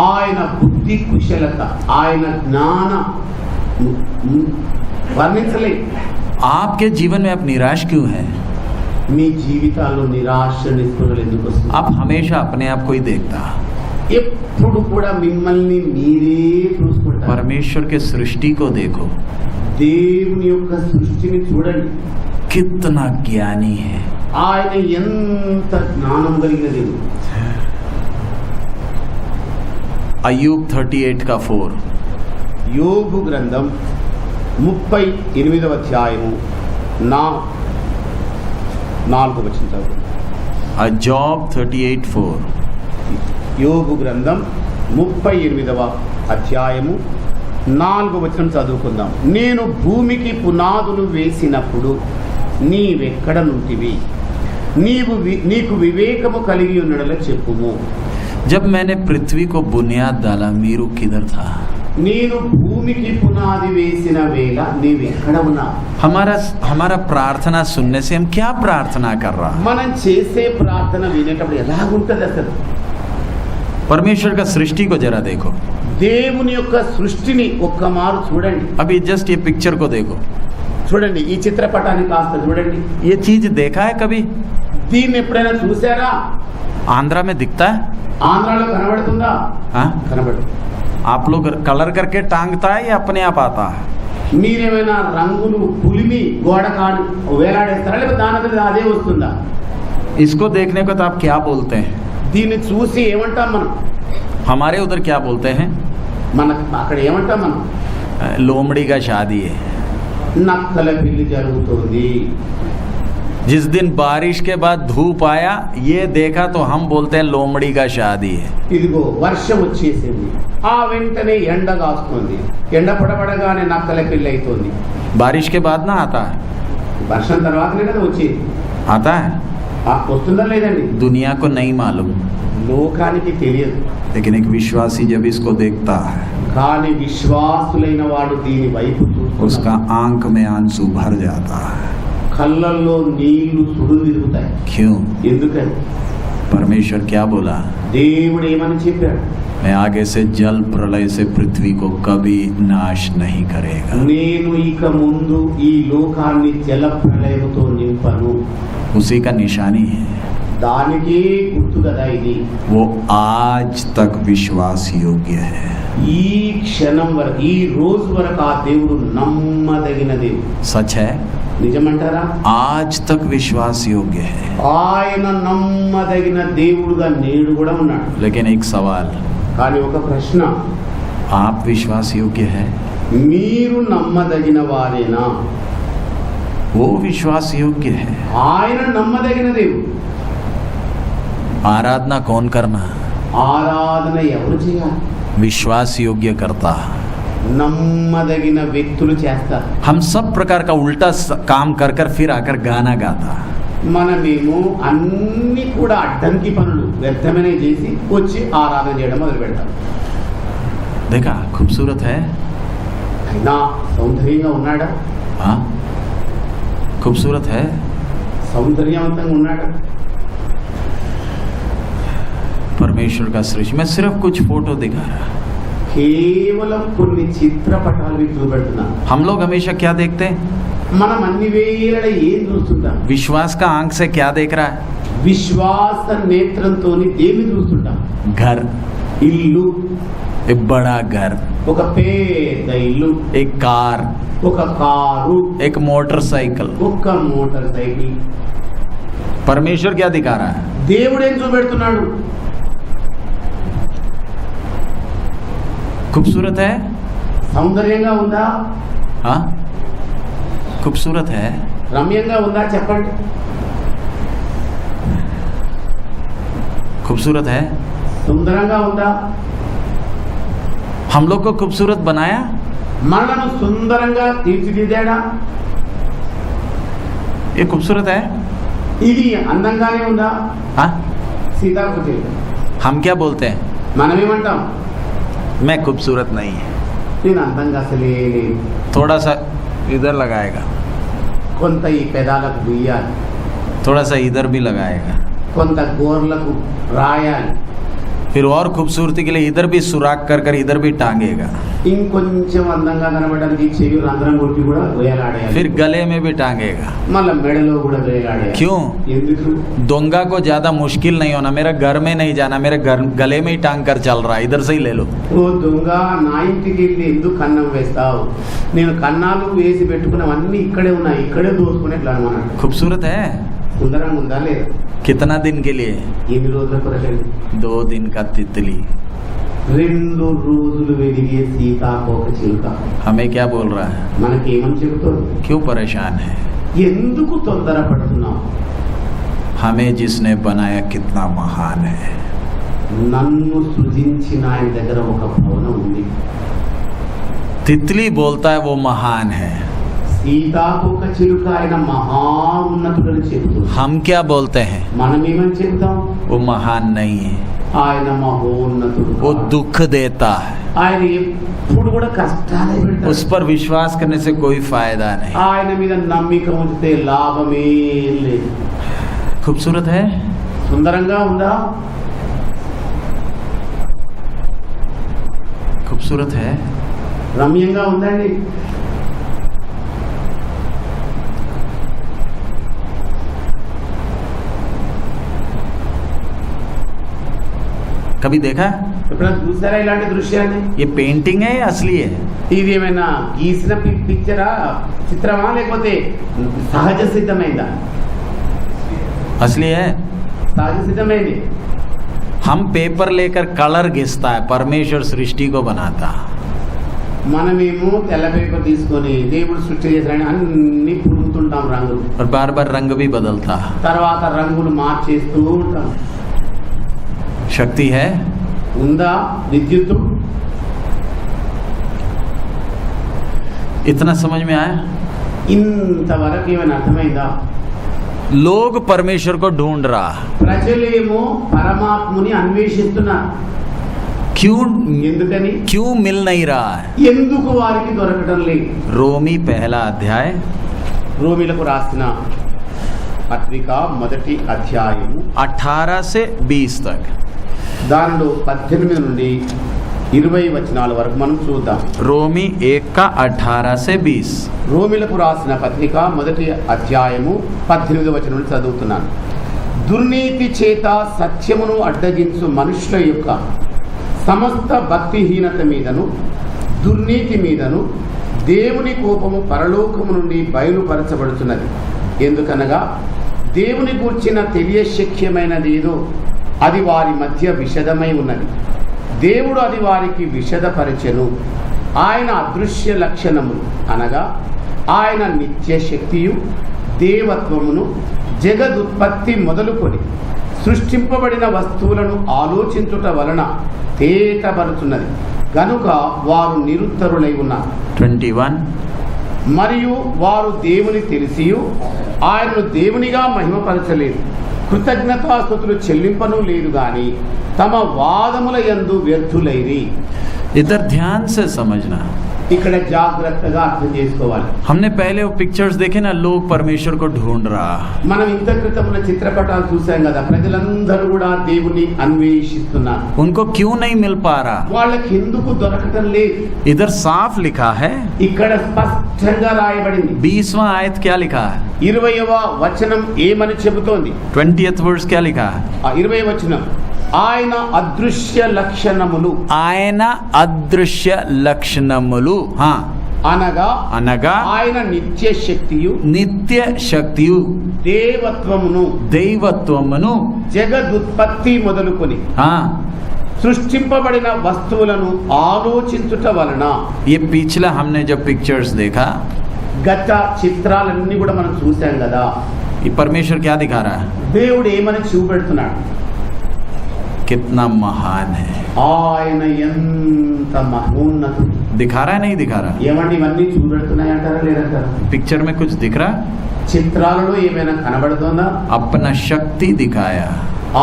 ఆయన బుద్ధి కుశలత, ఆయన జ్ఞాన వర్ణించలే. आपके जीवन में आप निराश क्यों हैं? మీ జీవితాల్లో నిరాశ నిస్పృహలు ఎందుకు వస్తుంది? आप हमेशा अपने आप को ही देखता. ఎప్పుడు కూడా మిమ్మల్ని మీరే చూసుకుంటారు. परमेश्वर के सृष्टि को देखो, దేవుని యొక్క సృష్టిని చూడండి. कितना ज्ञानी है. ఆయన ఎంత జ్ఞానం కలిగిన దేవుడు. अय्यूब 38 का 4. యోబు గ్రంథం 38వ అధ్యాయము 4వ వచనం చదువు. जॉब 38:4. యోబు గ్రంథం 38వ అధ్యాయము 4వ వచనం చదువుకుందాం. నేను భూమికి పునాదులు వేసినప్పుడు నీవెక్కడ నుంటివి? నీకు వివేకము కలిగి ఉన్నడలా చెప్పుము. जब मैंने पृथ्वी को बुनियाद डाला, मीरू किधर था? నేను భూమికి పునాది వేసిన వేళ నీవెక్కడ ఉన్నావు? हमारा प्रार्थना सुनने से हम क्या प्रार्थना कर रहा है? మనం చేసే ప్రార్థన వినేటప్పుడు ఎలాగుంటది అసలు? परमेश्वर का सृष्टि को जरा देखो. దేవుని యొక్క సృష్టిని ఒక్క మారు చూడండి. अभी जस्ट ये पिक्चर को देखो. చూడండి, ఈ చిత్రపటాన్ని కాస్త చూడండి. ये चीज देखा है कभी? దీన్ని ఎప్పుడైనా చూసారా? आंध्रा में दिखता है? ఆంధ్రాలో కనబడుతుందా? हाँ? కనబడు. आप लोग कलर करके टांगता है या अपने आप आता है? మీరేమైనా రంగులు పులిమి గోడ కాని వేలాడేస్తారా, లేకపోతే దాని అదే వస్తుందా? इसको देखने को तो आप क्या बोलते हैं? దీన్ని చూసి ఏమంటాం మనం? हमारे उधर क्या बोलते हैं? మన అక్కడ ఏమంటాం మనం? लोमड़ी का शादी है. నక్కల పెళ్లి జరుగుతుంది. जिस दिन बारिश के बाद धूप आया, ये देखा तो हम बोलते हैं लोमड़ी का शादी है. ఇదిగో వర్షం వచ్చేసింది, ఆ వెంటనే ఎండ కాస్తుంది, ఎండ పడబడగానే నక్కల పెళ్లి అవుతుంది. बारिश के बाद ना आता है? వర్షం తర్వాతనే కదా వచ్చేది. आता है. వస్తుందా లేదండి? दुनिया को नहीं मालूम, లోకానికి తెలియదు. लेकिन एक विश्वासी जब इसको देखता है, కానీ విశ్వాసులైన వాడు దీని వైపు उसका చూస్తాడు. आंख में आंसू भर जाता है. కళ్ళల్లో నీళ్లు సుడు తిరుగుతాయి. क्यों? ఎందుకని? परमेश्वर क्या बोला? దేవుడు ఏమని చెప్పాడు? मैं आगे से जल प्रलय से पृथ्वी को कभी नाश नहीं करेगा. నేను ఇక ముందు ఈ లోకాన్ని జల ప్రళయముతో నింపను. उसी का निशानी है. దానికి గుర్తు కదా ఇది. वो आज तक विश्वास योग्य है. ఈ క్షణం వరకు, ఈ రోజు వరకు ఆ దేవుడు నమ్మదగిన దేవుడు. सच है. నిజమంటారా? आज तक विश्वास योग्य है। ఆయన నమ్మదగిన దేవుడుగా నేడు కూడా ఉన్నాడు. लेकिन एक सवाल, కానీ ఒక ప్రశ్న, आप विश्वास योग्य है? మీరు నమ్మదగిన వారేనా? वो विश्वास योग्य है। ఆయన నమ్మదగిన దేవుడు. आराधना कौन करना? ఆరాధన ఎవరు చేయాలి? विश्वास योग्य करता। నమ్మదగిన వ్యక్తులు చేస్తారు. हम सब प्रकार का उल्टा काम कर कर फिर आकर गाना गाता। మనమేమో అన్ని కూడా అడ్డంకి పనులు వ్యర్థమైన చేసి వచ్చి ఆరాధన చేయడం మొదలు పెడతాం. देखा खूबसूरत है? అయినా సౌందర్యంగా ఉన్నాడా? हाँ खूबसूरत है। సౌందర్యవంతంగా ఉన్నాడా? परमेश्वर का सृष्टि। मैं सिर्फ कुछ फोटो दिखा रहा। కేవలం కొన్ని చిత్రపటాలు మీకు చూపెడుతున్నాను. हम लोग हमेशा क्या देखते हैं? మనం అన్ని వేళ ఏం చూస్తుంటాం? विश्वास का आंख से क्या देख रहा है? విశ్వాస నేత్రంతో దేన్ని చూస్తుంటాం? घर, ఇల్లు, एक बड़ा घर, ఒక పెద్ద ఇల్లు, एक कार, ఒక కారు, एक मोटरसाइकिल। ఒక మోటార్ సైకిల్. परमेश्वर क्या दिखा रहा है? దేవుడు ఏం చూపెడుతున్నాడు? खूबसूरत है? సౌందర్యంగా ఉందా? हाँ खूबसूरत है। రమ్యంగా ఉందా? చెప్పండి. खूबसूरत है। సుందరంగా ఉందా? हम लोग को खूबसूरत बनाया। మనలను సుందరంగా తీర్చిదిద్దాడా? ये खूबसूरत है। ఇది అందంగానే ఉందా? हाँ సీతాకుటి. हम क्या बोलते हैं? మనమేమంటాం? मैं खूबसूरत नहीं है। నేను అందంగా అసలే లేను. थोड़ा सा इधर लगाएगा, కొంత ఈ పెదాలకు గుయ్యాలి, थोड़ा सा इधर भी लगाएगा, కొంత గోర్లకు రాయాలి, फिर और खूबसूरती के लिए इधर भी सुराख कर कर इधर भी टांगेगा, ఇంకొంచెం అందంగా కనబడడానికి చెవి రంధ్రం కొట్టి కూడా వేలాడేయాలి, फिर गले में भी टांगेगा। మళ్ళీ మెడలో కూడా వేలాడేయాలి. क्यों? ఎందుకు? दोंगा को ज्यादा मुश्किल नहीं होना, मेरा घर में नहीं जाना, मेरे घर गले में ही टांग कर चल रहा है, इधर से ही ले लो। ఓ దొంగ, నా ఇంటికి వెళ్ళి ఎందుకు కన్నం వేస్తావు? నేను కన్నాలు వేసి పెట్టుకున్నవన్నీ ఇక్కడే ఉన్నాయి, ఇక్కడే దోసుకునేట్లా అన్నాడు. खूबसूरत है। సుందరంగా ఉందా లేదా? कितना दिन के लिए? ఎన్ని రోజుల కొరకండి? 2 दिन का तितली। 2 రోజులు వెలిగే సీతాకోక చిలుక हमें क्या बोल रहा है? మనకేమని చెబుతోంది? क्यों परेशान है? ఎందుకు తొందరపడుతున్నావు? हमें जिसने बनाया कितना महान है। నన్ను సృజించిన ఆయన దగ్గర ఒక భవనం ఉంది. तितली बोलता है वो महान है। సీతాకోక చిలుక ఆయన మహా ఉన్నతుడని చెబుతుంది. हम क्या बोलते हैं? మనమేమని చెబుతాం? वो महान नहीं है, ఆయన మహోన్నతుడు, वो दुख देता है, ఆయన ఎప్పుడు కూడా కష్టాలే పెడతాడు. उस पर विश्वास करने से कोई फायदा नहीं। ఆయన మీద నమ్మిక ఉంచితే లాభమే లేదు. खूबसूरत है। సుందరంగా ఉందా? खूबसूरत है। రమ్యంగా ఉందండి? कभी देखा? ఎప్పుడైనా చూసారా ఇలాంటి దృశ్యాన్ని? ये पेंटिंग है या असली है? ఇది ఏమైనా గీసిన పిక్చరా, చిత్రమా, లేకపోతే సహజ సిద్ధమైందా? असली है। సహజ సిద్ధమైంది. हम पेपर लेकर कलर घिसता है, परमेश्वर सृष्टि को बनाता। మనమేమో తెల్ల పేపర్ తీసుకొని దేవుడు సృష్టి చేశాడని అన్ని పుడుగుతుంటాం రంగులు, और बार बार रंग भी बदलता। తర్వాత రంగులు మార్చేస్తూ ఉంటాం. शक्ति है। ఉందా విద్యుత్తు? इतना समझ में आया? ఇంతవరకు ఏమైనా అర్థమైందా? लोग परमेश्वर को ढूंढ रहा। ప్రజలేమో పరమాత్ముని అన్వేషిస్తున్నారు. क्यों? ఎందుకని? क्यों मिल नहीं रहा है? ఎందుకు వారికి దొరకటం లేదు? रोमी 1 अध्याय, రోమిలకు రాసిన పత్రిక 1వ అధ్యాయము 18 से 20 तक। దానిలో 18 నుండి 20 వచనాల వరకు మనం చూద్దాం. रोमी 1 का 18 से 20। రోమిలకు రాసిన పత్రిక 1వ అధ్యాయము 18వ వచనం నుండి చదువుతున్నాను. దుర్నీతి చేత సత్యమును అడ్డగించు మనుషుల యొక్క సమస్త భక్తిహీనత మీదను దుర్నీతి మీదను దేవుని కోపము పరలోకము నుండి బయలుపరచబడుతున్నది. ఎందుకనగా దేవుని గూర్చిన తెలియశక్యమైనది ఏదో అది వారి మధ్య విషదమై ఉన్నది. దేవుడు అది వారికి విషదపరచెను. ఆయన అదృశ్య లక్షణములు అనగా ఆయన నిత్య శక్తియు దేవత్వమును జగదుత్పత్తి మొదలుకొని సృష్టింపబడిన వస్తువులను ఆలోచించుట వలన తేటపరుచున్నది గనుక వారు నిరుత్తరులై ఉన్నారు. 21. మరియు వారు దేవుని తెలిసియు ఆయనను దేవునిగా మహిమపరచలేదు, కృతజ్ఞతాస్తుతులు చెల్లింపను లేదు గాని తమ వాదముల యందు వ్యర్థులైరి. इधर ध्यान से समझना. ఇక్కడ జాగ్రత్తగా అర్థం చేసుకోవాలి. हमने पहले वो पिक्चर्स देखे ना, लोग परमेश्वर को ढूंढ रहा. మనం ఇంత క్రితంలో చిత్రపటాలు చూసాం కదా, ప్రజలందరూ కూడా దేవుని అన్వేషిస్తున్నారు. उनको क्यों नहीं मिल पा रहा? వాళ్ళకి ఎందుకు దొరకటం లేదు? इधर साफ लिखा है. ఇక్కడ స్పష్టంగా రాయబడింది. 20वां आयत क्या लिखा है? 20వ వచనం ఏమని చెబుతోంది? 20th वर्स क्या लिखा है? 20వ వచనం ఆయన అదృశ్య లక్షణములు. ఆయన అదృశ్య లక్షణములు. అనగా ఆయన నిత్య శక్తియు నిత్య శక్తియు దేవత్వమును దైవత్వమును జగదుత్పత్తి మొదలుకొని సృష్టింపబడిన వస్తువులను ఆలోచించుట వలన. ये पिछला हमने जब पिक्चर्स देखा, గత చిత్రాలన్నీ కూడా మనం చూసాం కదా. ये परमेश्वर क्या दिखा रहा है? దేవుడు ఏమని చూపెడుతున్నాడు? कितना महान है. ఆయన ఎంత మహోన్నతుడు. दिखा रहा है नहीं दिखा रहा? ఏమండి ఇవన్నీ చూపెడుతున్నాయి అంటారా లేదంటారా? पिक्चर में कुछ दिख रहा? చిత్రాలలో ఏమైనా కనబడుతుందా? अपना शक्ति दिखाया,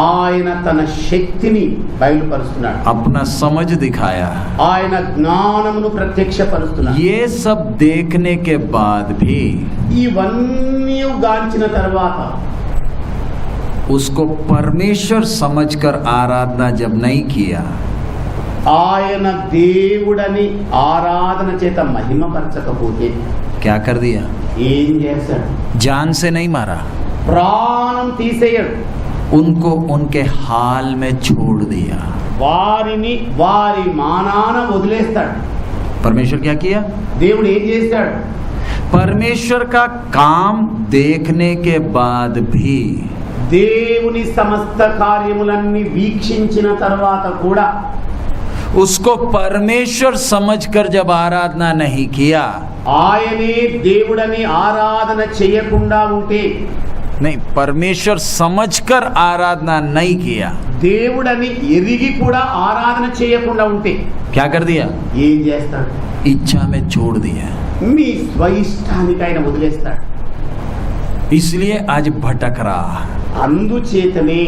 ఆయన తన శక్తిని బయలుపరుస్తున్నాడు. अपना समझ दिखाया, ఆయన జ్ఞానమును ప్రత్యక్షపరుస్తున్నాడు. ये सब देखने के बाद भी ఇవన్నీ గాంచిన తర్వాత उसको परमेश्वर समझकर आराधना जब नहीं किया, ఆయన దేవుడని ఆరాధన చేత మహిమపరచకపోతే क्या कर दिया? ఏం చేశాడు? जान से नहीं मारा, ప్రాణం తీసేయడు. उनको उनके हाल में छोड़ दिया. వారిని వారి మానాన వదిలేస్తాడు. परमेश्वर क्या किया? దేవుడు ఏం చేశాడు? परमेश्वर का काम देखने के बाद भी దేవుని సమస్త కార్యములన్నీ వీక్షించిన తర్వాత కూడా उसको परमेश्वर समझकर जब आराधना नहीं किया, ఆయనే దేవుడని ఆరాధన చేయకుండా ఉంటే, नहीं परमेश्वर समझकर आराधना नहीं किया, దేవుడని ఎరిగి కూడా ఆరాధన చేయకుండా ఉంటే क्या कर दिया? ఏం చేస్తాడు? इच्छा में छोड़ दिया. మీ స్వయిష్టానికి ఆయన వదిలేస్తాడు. इसलिए आज भटक रहा. అందుచేతనే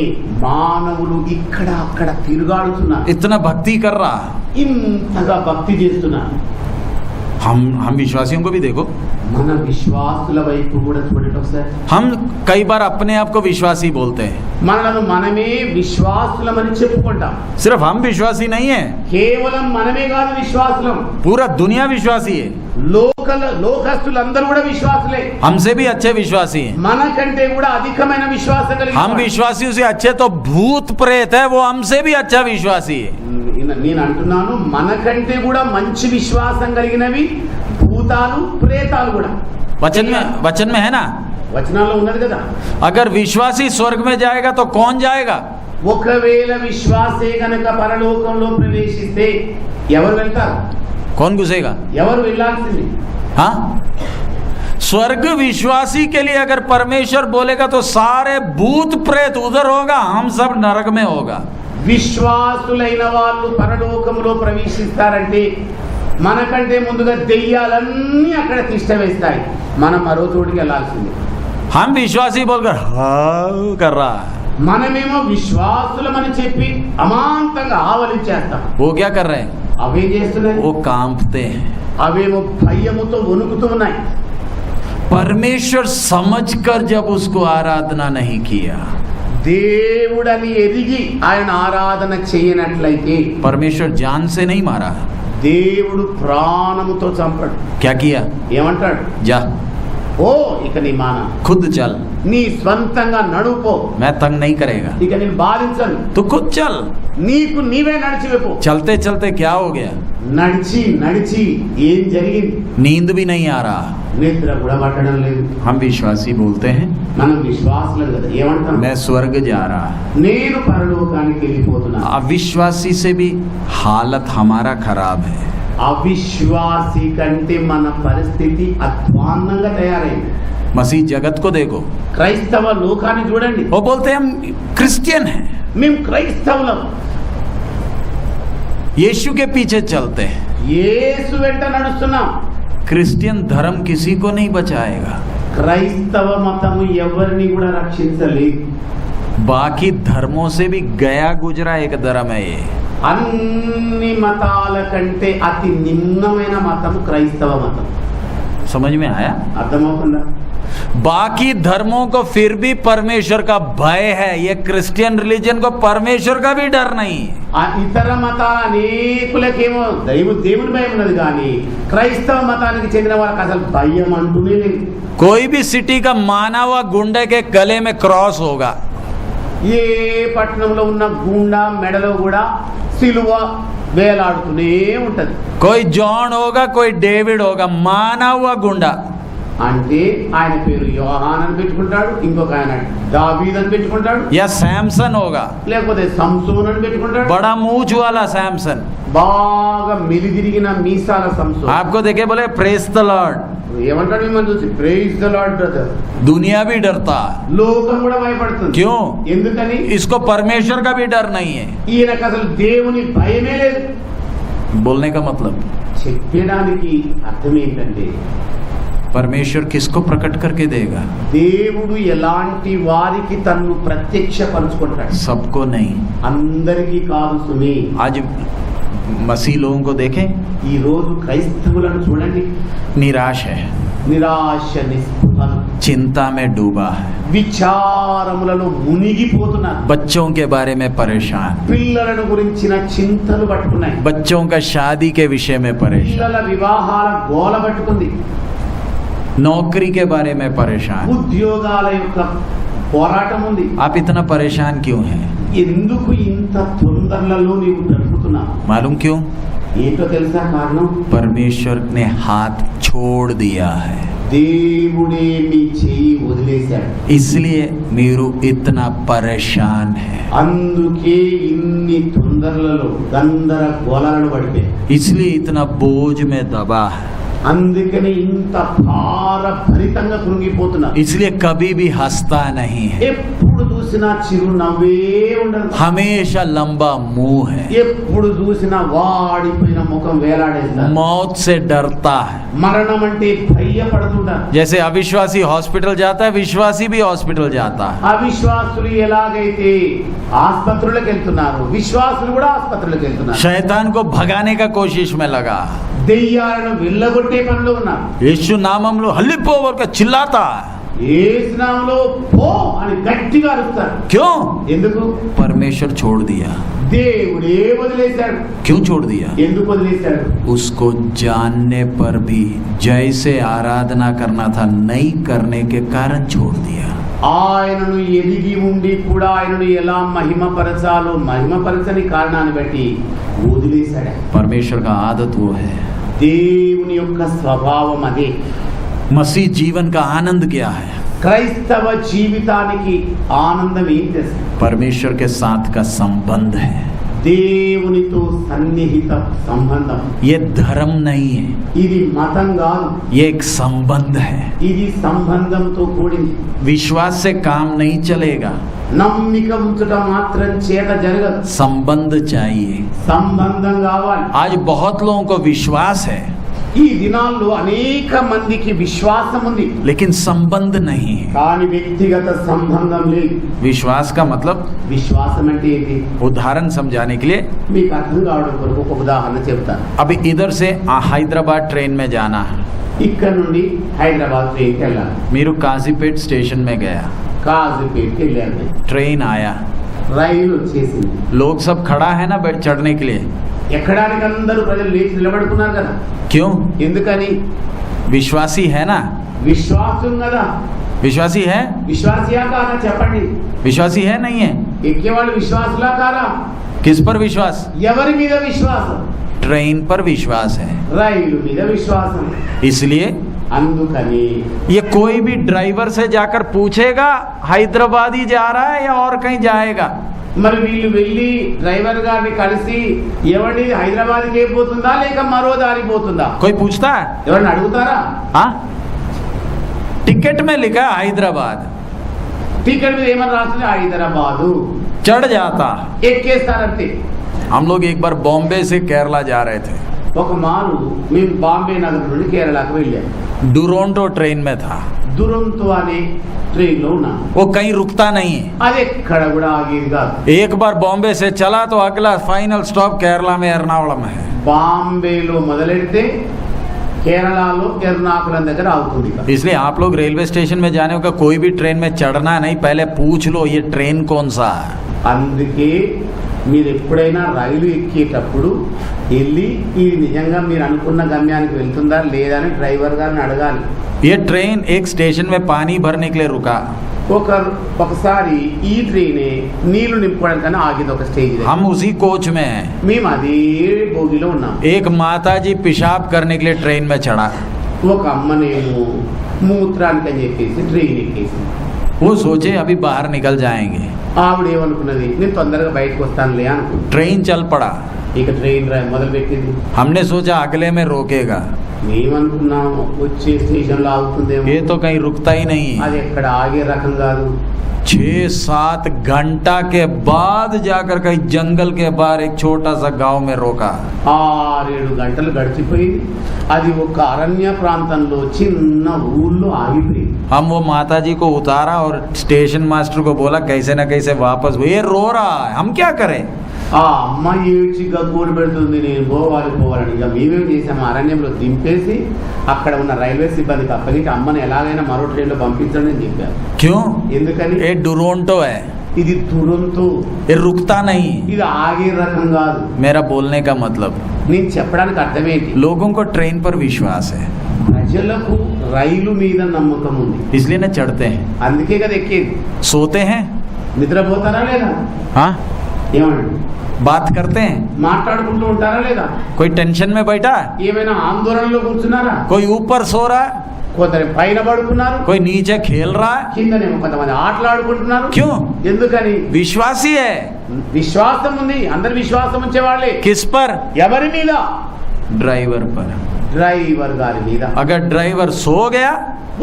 మానవులు ఇక్కడ అక్కడ తిరుగాడుతున్నారు. इतना भक्ति कर रहा. ఇంతగా భక్తి చేస్తున్నారు. हम विश्वासियों को भी देखो, మన విశ్వాసుల వైపు కూడా చూడండి ఒకసారి. हम कई बार अपने आप को विश्वासी बोलते हैं. మనలను మనమే విశ్వాసులమని చెప్పుకుంటాం. सिर्फ हम विश्वासी नहीं है, కేవలం మనమే కాదు విశ్వాసులం, पूरा दुनिया विश्वासी है. లోకస్తులందరూ కూడా విశ్వాసులే. हमसे भी अच्छे विश्वासी हैं. మనకంటే కూడా అధికమైన విశ్వాసం కలిగి हम विश्वासियों से अच्छे तो भूत प्रेत है, वो हमसे भी अच्छा विश्वासी है. నేను అంటున్నాను, మనకంటే కూడా మంచి విశ్వాసం కలిగినవి భూతాలు ప్రేతాలు కూడా. वचन में है ना, వచనాల్లో ఉన్నది కదా. अगर विश्वासी स्वर्ग में जाएगा तो कौन जाएगा? ఒకవేళ విశ్వాసే గనక పరలోకంలో ప్రవేశిస్తే ఎవరు వెళ్తారు? कौन घुसेगा? ఎవరు వెళ్ళాల్సింది? हाँ, स्वर्ग विश्वासी के लिए अगर परमेश्वर बोलेगा तो सारे भूत प्रेत उधर होगा, हम सब नरक में होगा. విశ్వాసులైన వాళ్ళు పరలోకంలో ప్రవేశిస్తారంటే మనకంటే ముందుగా దెయ్యాలన్నీ అక్కడ తిష్ట వేస్తాయి, మనం మరో చోటికి వెళ్ళాల్సింది. हम विश्वासी बोलकर हाँ कर रहा है, మనమేమో విశ్వాసులమని చెప్పి అమాంతంగా ఆవలించేస్తాం. वो क्या कर रहे हैं? అవే చేస్తున్నాయి, वो कांपते हैं. అవేమో భయముతో వణుకుతూ ఉన్నాయి. परमेश्वर समझकर जब उसको आराधना नहीं किया, దేవుడని ఎరిగి ఆయన ఆరాధన చేయనట్లయితే परमेश्वर जान से नहीं मारा, దేవుడు ప్రాణముతో చంపడు. क्या किया? ఏమంటాడు? जा, ఓ ఇక నీ మాన, खुद चल, నీ స్వంతంగా నడుపో, मैं तंग नहीं करेगा, ఇక నేను బాధించను, तू खुद चल. నీకు నీవే నడిచివైపో. चलते चलते क्या हो गया? నడిచి నడిచి ఏం జరిగింది? नींद भी नहीं आ रहा। నిద్ర కూడా పట్టడం లేదు. हम विश्वासी बोलते हैं మనం విశ్వాసులం కదా, ఏమంటాం? मैं स्वर्ग जा रहा। నేను పరలోకానికి వెళ్ళిపోతున్నా. अविश्वासी से भी हालत हमारा खराब है। అవిశ్వాసి కంటే మన పరిస్థితి అధ్వాన్నంగా తయారైంది. मसीह जगत को देखो, క్రైస్తవ లోకాన్ని చూడండి. वो बोलते हैं हम क्रिश्चियन हैं, మేము క్రైస్తవులం, यीशु के पीछे चलते हैं। యేసు వెంట నడుస్తున్నాం. क्रिश्चियन धर्म किसी को नहीं बचाएगा। క్రైస్తవ మతము ఎవరిని కూడా రక్షించలేదు. बाकी धर्मों से भी गया गुजरा एक धर्म है ये। అన్ని మతాల కంటే అతి నిమ్నమైన మతము క్రైస్తవ మతం. समझ में आया? అర్థమవుతుందా? बाकी धर्मों को फिर भी परमेश्वर का भय है, ये क्रिश्चियन रिलीजन को परमेश्वर का भी डर नहीं। ఆ ఇతర మతాల అనేకులకేమో దేవుని భయం ఉన్నది, కానీ క్రైస్తవ మతానికి చెందిన వారికి అసలు భయం అంటూనే లేదు. कोई भी सिटी का माना हुआ गुंडे के गले में क्रॉस होगा, ఏ పట్టణంలో ఉన్న గుండా మెడలో కూడా సిలువ వేలాడుతూనే ఉంటది. कोई जॉन होगा, कोई डेविड होगा, माना हुआ गुंडा। అంటే ఆయన పేరు యోహాన్ అని పెట్టుకుంటాడు, ఇంకొక ఆయన దావీద్ అని పెట్టుకుంటాడు, या सैमसन होगा, లేకపోతే సంసోన్ అని పెట్టుకుంటాడు. बड़ा मूंछ वाला सैमसन। బాగా మిలిదిరిగిన మీసాల సంసోన్. आपको देखे बोले प्रेज द लॉर्ड, ఏమంటాడు మిమ్మల్ని చూసి? Praise the lord brother. दुनिया भी डरता। లోకం కూడా భయపడుతుంది. क्यों? ఎందుకని? इसको परमेश्वर का भी डर नहीं है। ఈయనకు అసలు దేవుని భయమే లేదు. बोलने का मतलब, చెప్పడానికి అర్థం ఏంటంటే, परमेश्वर किसको प्रकट करके देगा? దేవుడు ఎలాంటి వారికి తన్ను ప్రత్యక్షపరుచుకుంటాడు? सबको नहीं। అందరికీ కాదు సుమి. आज मसीह लोगों को देखें, ఈ రోజు క్రైస్తవులను చూడండి, निराश है, నిరాశ నిస్పృహలు, चिंता में डूबा है, విచారములలో మునిగిపోతున్నారు. बच्चों के बारे में परेशान, పిల్లలను గురించిన చింతలు పట్టుకున్నాయి. बच्चों का शादी के विषय में परेशान, పిల్లల వివాహాల గోల పట్టుకుంది. नौकरी के बारे में परेशान। ఉద్యోగాల యొక్క పోరాటం ఉంది. आप इतना परेशान क्यों हैं? ఎందుకు ఇంత తొందరలలో నీవు బ్రతుకుతున్నావు? मालूम क्यों? ఏంటో తెలుసా కారణం? परमेश्वर ने हाथ छोड़ दिया है, దేవుడే మీ చెయ్యి వదిలేశాడు. इसलिए మీరు इतना परेशान है, అందుకే ఇన్ని తొందరలలో గందరగోళాలను పడిపోయాయి. इसलिए इतना बोझ में दबा है, అందుకని ఇంత భారభరితంగా కృంగిపోతున్నారు. इसलिए कभी भी हंसता नहीं है, ఎప్పుడు చూసినా చిరునవ్వే ఉండదు. हमेशा लंबा मुंह है, ఎప్పుడు చూసినా వాడిపోయిన ముఖం వేలాడేస్తారు. मौत से डरता है। మరణం అంటే భయపడుతుంటారు. जैसे अविश्वासी हॉस्पिटल जाता है, विश्वासी भी हॉस्पिटल जाता है। అవిశ్వాసులు ఎలాగైతే ఆసుపత్రులకు వెళ్తున్నారు, విశ్వాసులు కూడా ఆసుపత్రులకు వెళ్తున్నారు. शैतान को भगाने का कोशिश में लगा, దెయ్యాలను వెళ్ళగొట్టే పనిలో ఉన్నారు. यीशु नामంలో हल्लिपो बोल के चिल्लाता है। యేసు నామములో పో అని గట్టిగా అరుస్తారు. क्यों? ఎందుకు? परमेश्वर छोड़ दिया। దేవుడే వదిలేశాడు. क्यों छोड़ दिया? ఎందుకు వదిలేశాడు? उसको जानने पर भी जैसे आराधना करना था नहीं करने के कारण छोड़ दिया। ఆయనను ఎదిగి ఉండి కూడా ఆయనను ఎలా మహిమపరచాలో మహిమపరచని కారణాన్ని బట్టి వదిలేశాడు. परमेश्वर का आदत वो है। దేవుని యొక్క స్వభావం అదే. मसीह जीवन का आनंद क्या है? క్రైస్తవ జీవితానికి ఆనందం ఏం తెలుసు? परमेश्वर के साथ का संबंध है। దేవునితో సన్నిహిత సంబంధం. ये धर्म नहीं है, ఇది మతం కాదు, ये एक संबंध है। ఇది సంబంధంతో కూడింది. विश्वास से काम नहीं चलेगा, నమ్మిక ఉంచుట మాత్రం చేత జరగదు. संबंध चाहिए। సంబంధం కావాలి. आज बहुत लोगों को विश्वास है, ఈ దినాల్లో అనేక మందికి విశ్వాసం ఉంది, लेकिन संबंध नहीं है। కానీ వ్యక్తిగత సంబంధం లేదు. विश्वास का मतलब, విశ్వాసం అంటే ఏంటి? उदाहरण समझाने के लिए, మీకు అర్థం కావడం కొరకు ఒక ఉదాహరణ చెప్తాను. अभी इधर से हैदराबाद ट्रेन में जाना है। ఇక్కడ నుండి హైదరాబాద్ ట్రైన్కి వెళ్ళాలి. मीरू काजीपेट स्टेशन में गया, కాజీపేటకి వెళ్ళాను. ट्रेन आया, రైలు వచ్చేసింది. लोग सब खड़ा है ना बैठ चढ़ने के लिए। ఎక్కడానికి అందరూ ప్రజలు లేచి నిలబడుకున్నారు కదా. क्यों? ఎందుకని? विश्वासी है ना, విశ్వాసం కదా. विश्वासी है, విశ్వాసియా కాదా చెప్పండి? विश्वासी है नहीं है? ఎక్కేవాళ్ళు విశ్వాసులా కాదా? किस पर विश्वास? ఎవరి మీద విశ్వాసం? ट्रेन पर विश्वास है। రైలు మీద విశ్వాసం. इसलिए అందుకని ये कोई भी ड्राइवर से जाकर पूछेगा हैदराबाद ही जा रहा है या और कहीं जाएगा। మరి వీళ్ళు వెళ్ళి డ్రైవర్ గారిని కలిసి ఎవరిని హైదరాబాద్కి పోతుందా లేక మరో దారి పోతుందా कोई पूछता है? ఎవరిని అడుగుతారా? हाँ, टिकट में लिखा हैदराबाद, టికెట్ మీద ఏమని రాస్తుంది? హైదరాబాదు. चढ़ जाता। ఎక్కేస్తారంతే. हम लोग एक बार बॉम्बे से केरला जा रहे थे, ఒక మారు మేము బాంబే నగరం నుండి కేరళకు వెళ్ళాం. डुरोंटो ट्रेन में था। దురంతో అనే ట్రైన్ లో ఉన్నాం. वो कहीं रुकता नहीं है। అది ఎక్కడ కూడా ఆగేది కాదు. एक बार बॉम्बे से चला तो अगला फाइनल स्टॉप केरला में एर्नाकुलम है। బాంబేలో మొదలెడితే కేరళలో ఎర్నాకులం దగ్గర ఆగుతుంది. इसलिए आप लोग रेलवे स्टेशन में जाने का कोई भी ट्रेन में चढ़ना नहीं, पहले पूछ लो ये ट्रेन कौन सा है। అందుకే మీరు ఎప్పుడైనా రైలు ఎక్కేటప్పుడు వెళ్ళి ఇది నిజంగా మీరు అనుకున్న గమ్యానికి వెళ్తుందా లేదా అని డ్రైవర్ గారిని అడగాలి. ये ट्रेन एक स्टेशन में पानी भरने के लिए रुका। ఒకసారి ఈ ట్రైనే నీళ్లు నింపుకోవడానికన్నా ఆగింది ఒక స్టేజ్ దగ్గర. हम उसी कोच में हैं। మేము అదే బోగిలో ఉన్నాం. एक माताजी पेशाब करने के लिए ट्रेन में चढ़ा। ఒక అమ్మనేమో మూత్రానికి అని చెప్పేసి ట్రైన్ ఎక్కేసి वो सोचे अभी बाहर निकल जाएंगे। ఆవిడ ఏమనుకున్నది, నేను తొందరగా బయటకు వస్తానులే అనుకుంది. ट्रेन चल पड़ा। ఇక ట్రైన్ మొదలు పెట్టింది. हमने सोचा अगले में रोकेगा, మేమనుకున్నాం వచ్చే స్టేషన్ లో ఆగుతుందేమో. ये तो कहीं रुकता ही नहीं। అది ఎక్కడ ఆగే రకం కాదు. 6-7 घंटा के बाद जाकर कहीं जंगल के बाहर एक छोटा सा गांव में रोका। 6-7 గంటలు గడిచిపోయింది. అది ఒక అరణ్య ప్రాంతంలో చిన్న ఊళ్ళో ఆగిపోయింది. हम वो माता जी को उतारा और स्टेशन मास्टर को बोला कैसे न कैसे वापस, ये रो रहा है, हम क्या करें। ఆ అమ్మాయి ఏడ్చి గగ్గోలు పెడుతుంది, నేను పోవాలని. ఇక మేమేం చేసాము, అరణ్యంలో దింపేసి అక్కడ ఉన్న రైల్వే సిబ్బందికి అప్పగించి అమ్మని ఎలాగైనా మరో ట్రైన్లో పంపించండి అని చెప్పారు. क्यों? ఎందుకని? ये डुरोंटो है, ఇది దురంతో, ये रुकता नहीं। ఇది ఆగే రకం కాదు. मेरा बोलने का मतलब, నేను చెప్పడానికి అర్థమేంటి, लोगों को ट्रेन पर विश्वास है, ప్రజలకు రైలు మీద నమ్మకం ఉంది. इसलिए न चढ़ते हैं। అందుకే కదా ఎక్కేది. सोते हैं, నిద్రపోతారా లేదా? हाँ, ఏమండి, बात करते हैं, మాట్లాడుకుంటూ ఉంటారా లేదా? कोई टेंशन में बैठा है, ఏమైనా ఆందోళనలో కూర్చున్నారా? कोई ऊपर सो रहा है, కొందరు పైన పడుకున్నారు, कोई नीचे खेल रहा है। కిందనేమో కొంతమంది ఆటలాడుకుంటున్నారు. क्यों? ఎందుకని? विश्वासी है। విశ్వాసం ఉంది. అందరు విశ్వాసం ఉంచేవాళ్ళే. किस पर? ఎవరి మీద? ड्राइवर पर। డ్రైవర్ గారి మీద. अगर ड्राइवर सो गया,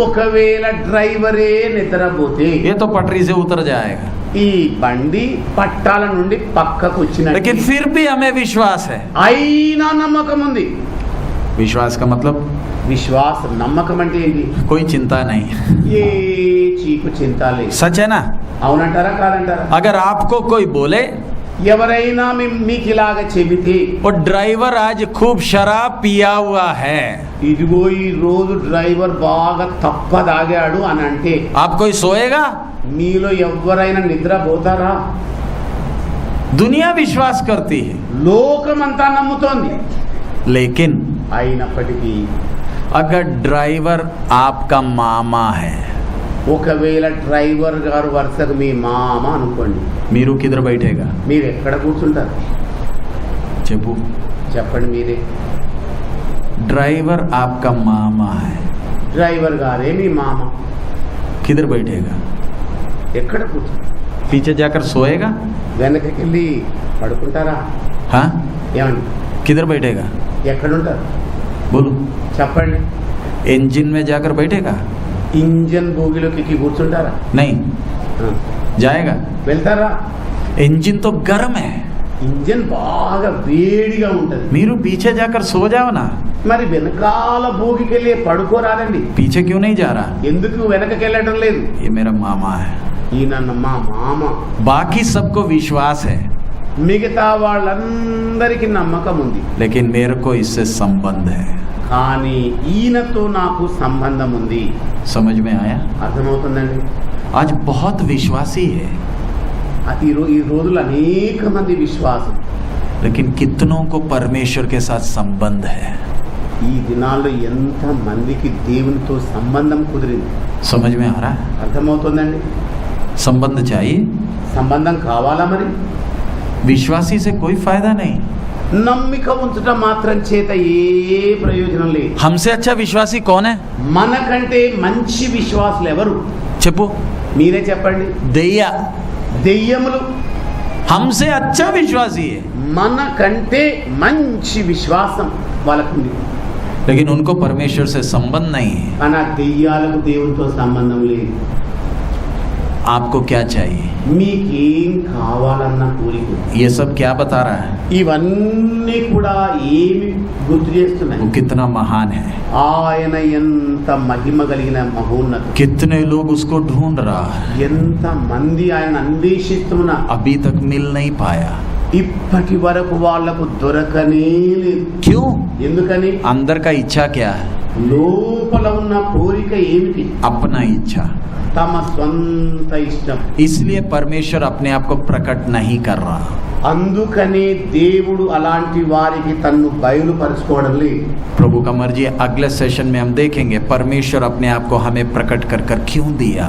ఒకవేళ డ్రైవరే నిద్రపోతే ये तो पटरी से उतर जाएगा। ఈ బండి పట్టాల నుండి పక్కకు వచ్చినట్టు. लेकिन फिर भी हमें विश्वास है। అయినా నమ్మకం ఉంది. विश्वास का मतलब విశ్వాసం, నమ్మకం అంటే ఏంటి? कोई चिंता नहीं। ఏ చీకు చింత లేదు. सच है ना? అవునంటారా కాదంటారా? अगर आपको कोई बोले ఎవరైనా మీకు ఇలాగ చెబితే, और ड्राइवर आज खूब शराब पिया हुआ है, ఇదిగో ఈ రోజు డ్రైవర్ బాగా తప్పదాగాడు అని అంటే, आप कोई सोएगा? మీలో ఎవరైనా నిద్రపోతారా? दुनिया विश्वास करती है, లోకమంతా నమ్ముతోంది. लेकिन అయినప్పటికీ अगर ड्राइवर आपका मामा है, ఒకవేళ డ్రైవర్ గారు వరుసకు మీ మామ అనుకోండి, मीरू किधर बैठेगा? మీరు ఎక్కడ కూర్చుంటారు? चेपू, చెప్పండి మీరే. ड्राइवर आपका मामा है, డ్రైవర్ గారే మీ మామ, किधर बैठेगा? ఎక్కడ కూర్చుంటారు? पीछे जाकर सोएगा? వెనకకి వెళ్ళి పడుకుంటారా? हाँ, ఏమండి, किधर बैठेगा? ఎక్కడుంటారు? बोलो। చెప్పండి. इंजन में जाकर बैठेगा? ఇంజన్ బోగిలోకి ఎక్కి కూర్చుంటారా? नहीं, ఆ. जाएगा। వెళ్తారా? इंजन तो गर्म है, ఇంజన్ బాగా వేడిగా ఉంటది. मीरू पीछे जाकर सो जाओ ना। మరి వెనకాల భోగికి వెళ్ళి పడుకోరాదండి. पीछे क्यों नहीं जा रहा? ఎందుకు వెనకకి వెళ్ళడం లేదు? ये मेरा मामा है। ఈయన మా మామ. बाकी सबको विश्वास है, మిగతా వాళ్ళందరికీ నమ్మకం ఉంది. लेकिन मेरे को इससे संबंध है। కానీ ఈయనతో నాకు సంబంధం ఉంది. समझ में आया? అర్థమవుతుందండి? आज बहुत विश्वासी है, ఈ రోజులు అనేక మంది విశ్వాసం, लेकिन कितनों को परमेश्वर के साथ संबंध है? ఈ దినాల్లో ఎంత మందికి దేవునితో సంబంధం కుదిరింది? समझ में आ रहा है? అర్థమవుతుందండి? संबंध चाहिए, సంబంధం కావాలా? మరి विश्वासी से कोई फायदा नहीं। నమ్మిక ఉంచుట మాత్రం చేత ఏ ప్రయోజనం లేదు. हमसे अच्छा विश्वासी कौन है? మనకంటే మంచి విశ్వాసులు ఎవరు? చెప్పు. మీరే చెప్పండి. దెయ్య. దెయ్యములు हमसे अच्छा विश्वासी है, మనకంటే మంచి విశ్వాసం వాళ్ళకుంది. लेकिन उनको परमेश्वर से संबंध नहीं है. కానీ ఆ దెయ్యాలకు దేవునితో సంబంధం లేదు. आपको क्या चाहिए? మీకేం కావాలన్న కోరిక. ये सब क्या बता रहा है? ఇవన్నీ కూడా ఏమి గుర్తు చేస్తున్నాయి? वो कितना महान है, ఆయన ఎంత మహిమ కలిగిన మహోన్నత. कितने लोग उसको ढूंढ रहा है, ఎంత మంది ఆయన అన్వేషిస్తున్నా अभी तक मिल नहीं पाया. ఇప్పటి వరకు వాళ్లకు దొరకనే లేదు. क्यों? ఎందుకని? अंदर का इच्छा क्या है? లోపల ఉన్న కోరిక ఏమిటి? अपना इच्छा. తమ స్వంత ఇష్టం. इसलिए परमेश्वर अपने आप को प्रकट नहीं कर रहा. అందుకనే దేవుడు అలాంటి వారికి తన్ను బయలుపరచుకోవడం లేదు. प्रभु का मर्जी अगले सेशन में हम देखेंगे परमेश्वर अपने आप को हमें प्रकट कर कर क्यों दिया.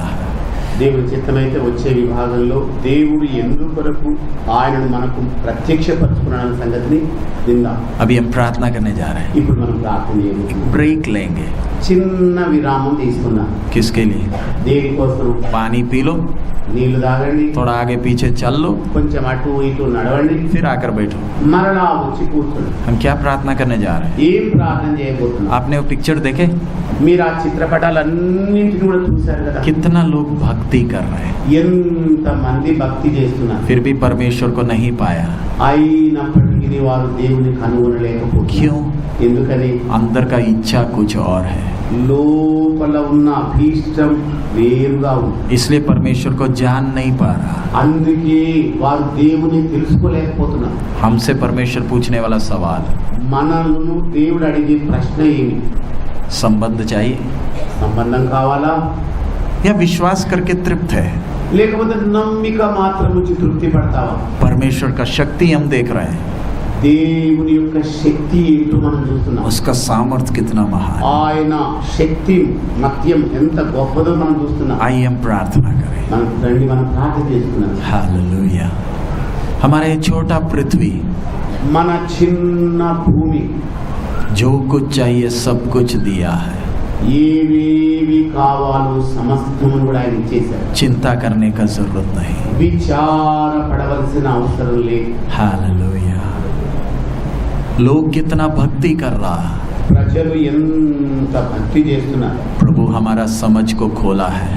దేవుడి చిత్తమైతే వచ్చే విభాగంలో దేవుడు ఎందుకొరకు ఆయనను మనకు ప్రత్యక్షపరచుకున్నాడన్న సంగతిని విందాం. अभी हम प्रार्थना करने जा रहे हैं. ఇప్పుడు మనం ప్రార్థన చేయబోతున్నాం. ब्रेक लेंगे. చిన్న విరామం తీసుకుందాం. किसके लिए? దేనికోసం? पानी पी लो, నీళ్లు తాగండి, थोड़ा आगे पीछे चल लो, కొంచెం అటు ఇటు నడవండి, फिर आकर बैठो. మరలా వచ్చి కూర్చోండి. हम क्या प्रार्थना करने जा रहे हैं? ఏం ప్రార్థన చేయబోతున్నాం? आपने वो पिक्चर देखे? మీరు ఆ చిత్రపటాలన్నింటినీ కూడా చూశారు కదా. कितना लोग भक्ति कर रहे हैं, ఎంత మంది భక్తి చేస్తున్నారు, फिर भी परमेश्वर को नहीं पाया. అయినప్పటికీ వారు దేవుని కనుగొనలేకపోతున్నారు. क्यों? ఎందుకని? अंदर का इच्छा कुछ और है, లోపల ఉన్న అభీష్టం వేరుగా ఉంది. इसलिए परमेश्वर को जान नहीं पा रहा. అందుకే వారు దేవుని తెలుసుకోలేకపోతున్నారు. हमसे परमेश्वर पूछने वाला सवाल, మనల్ని దేవుడు అడిగే ప్రశ్న ఏమి? संबंध चाहिए సంబంధం కావాలా, या विश्वास करके तृप्त है? లేకపోతే నమ్మిక మాత్రం నుంచి తృప్తి పడతావా? परमेश्वर का शक्ति हम देख रहे हैं, దేవుని యొక్క శక్తి ఏంటో మనం చూస్తున్నాం. उसका सामर्थ्य कितना महान. ఆయన శక్తి మత్యం ఎంత గొప్పదో మనం చూస్తున్నాం. आइए हम प्रार्थना करें. మనం రండి, మనం ప్రార్థన చేసుకున్నాం. हालेलुया. हमारे छोटा पृथ्वी, మన చిన్న భూమి जो कुछ चाहिए सब कुछ दिया है. ఏవేవి కావాలో సమస్తము కూడా ఆయన ఇచ్చేశారు. चिंता करने का जरूरत नहीं. విచారపడవలసిన అవసరం లేదు. हालेलुया. लोग कितना भक्ति कर रहा है, ప్రజలు ఎంత భక్తి చేస్తున్నారు. प्रभु हमारा समझ को खोला है.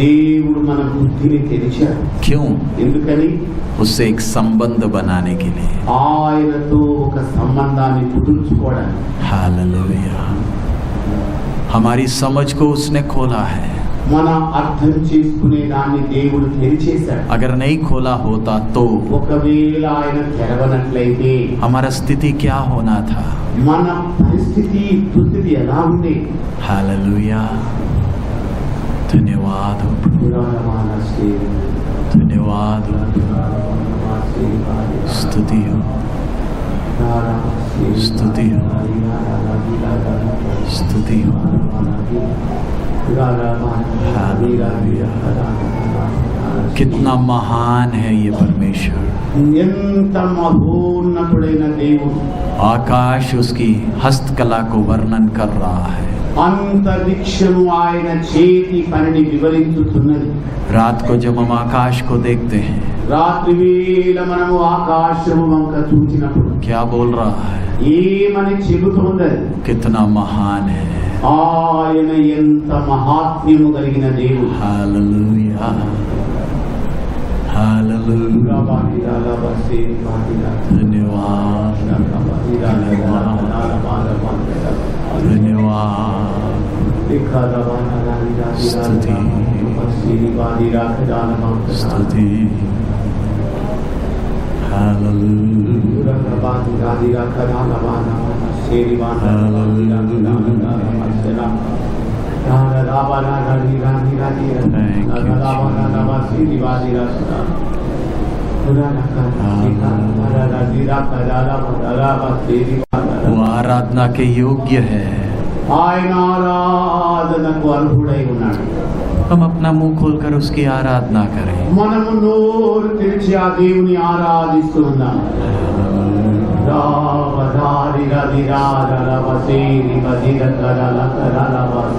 దేవుడు మన బుద్ధిని తెరిచాడు. क्यों? ఎందుకని? उससे एक संबंध बनाने के लिए. ఆయనతో ఒక సంబంధాన్ని కుదుర్చుకోవడానికి. हालेलुया. हमारी समझ को उसने खोला है. మన అర్థం చేసుకునే దాన్ని దేవుడు తెరిచేశాడు. अगर नहीं खोला होता तो ఒకవేళ ఆయన తెరవనట్లయితే हमारा स्थिति क्या होना था. మన పరిస్థితి దుస్థితి ఎలా ఉంది? हालेलुया. धन्यवाद हो प्रभु, धन्यवाद हो, स्तुति हो, स्तुति हो, स्तुति हो. कितना महान है ये परमेश्वर. ఎంత మహోన్నతుడైన దేవుడు. आकाश उसकी हस्तकला को वर्णन कर रहा है. అంతరిక్షము ఆయన చేతి పనిని వివరించుతున్నది. रात को जब हम आकाश को देखते हैं, రాత్రి వేళ మనము ఆకాశము వంక చూచినప్పుడు क्या बोल रहा है? ఏమని చెబుతున్నది? कितना महान है. ఆయన ఎంత మహాత్మ్యము కలిగిన దేవుడు. हालेलुया. हालेलुया. धन्यवाद, धन्यवाद, स्तुति, स्तुति. हालेलुया. वो आराधना के योग्य है. ఆయన ఆరాధనకు అర్హుడై ఉన్నాడు. हम अपना मुंह खोलकर उसकी आराधना करें. మనము నోరు తెరిచి ఆ దేవుని ఆరాధిస్తూ ఉన్నాం. रावधारी रधिराज रवसेरी मधिरकर लकर लवस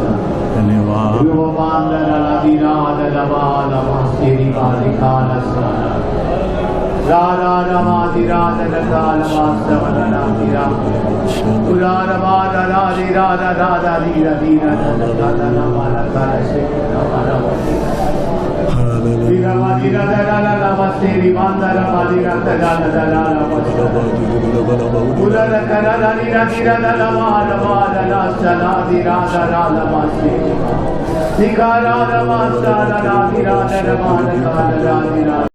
धन्यवाद युवपांडर रधिराज लवाल वसेरी बालिकालस रारा रमाधिराज लकाल वास्तवन नाधिरा उरार बार राधि राधा राधा धीरा धीरा राधा नवाल करसे नवाल धीरा धरा नमस्ते बांधर बाधिरा धरा धरा नमस्ते उरर करा धीरा धीरा नवाल वाल रासना धीरा धरा नमस्ते सिखारा नमस्ते राधि राधा रमान काल राधि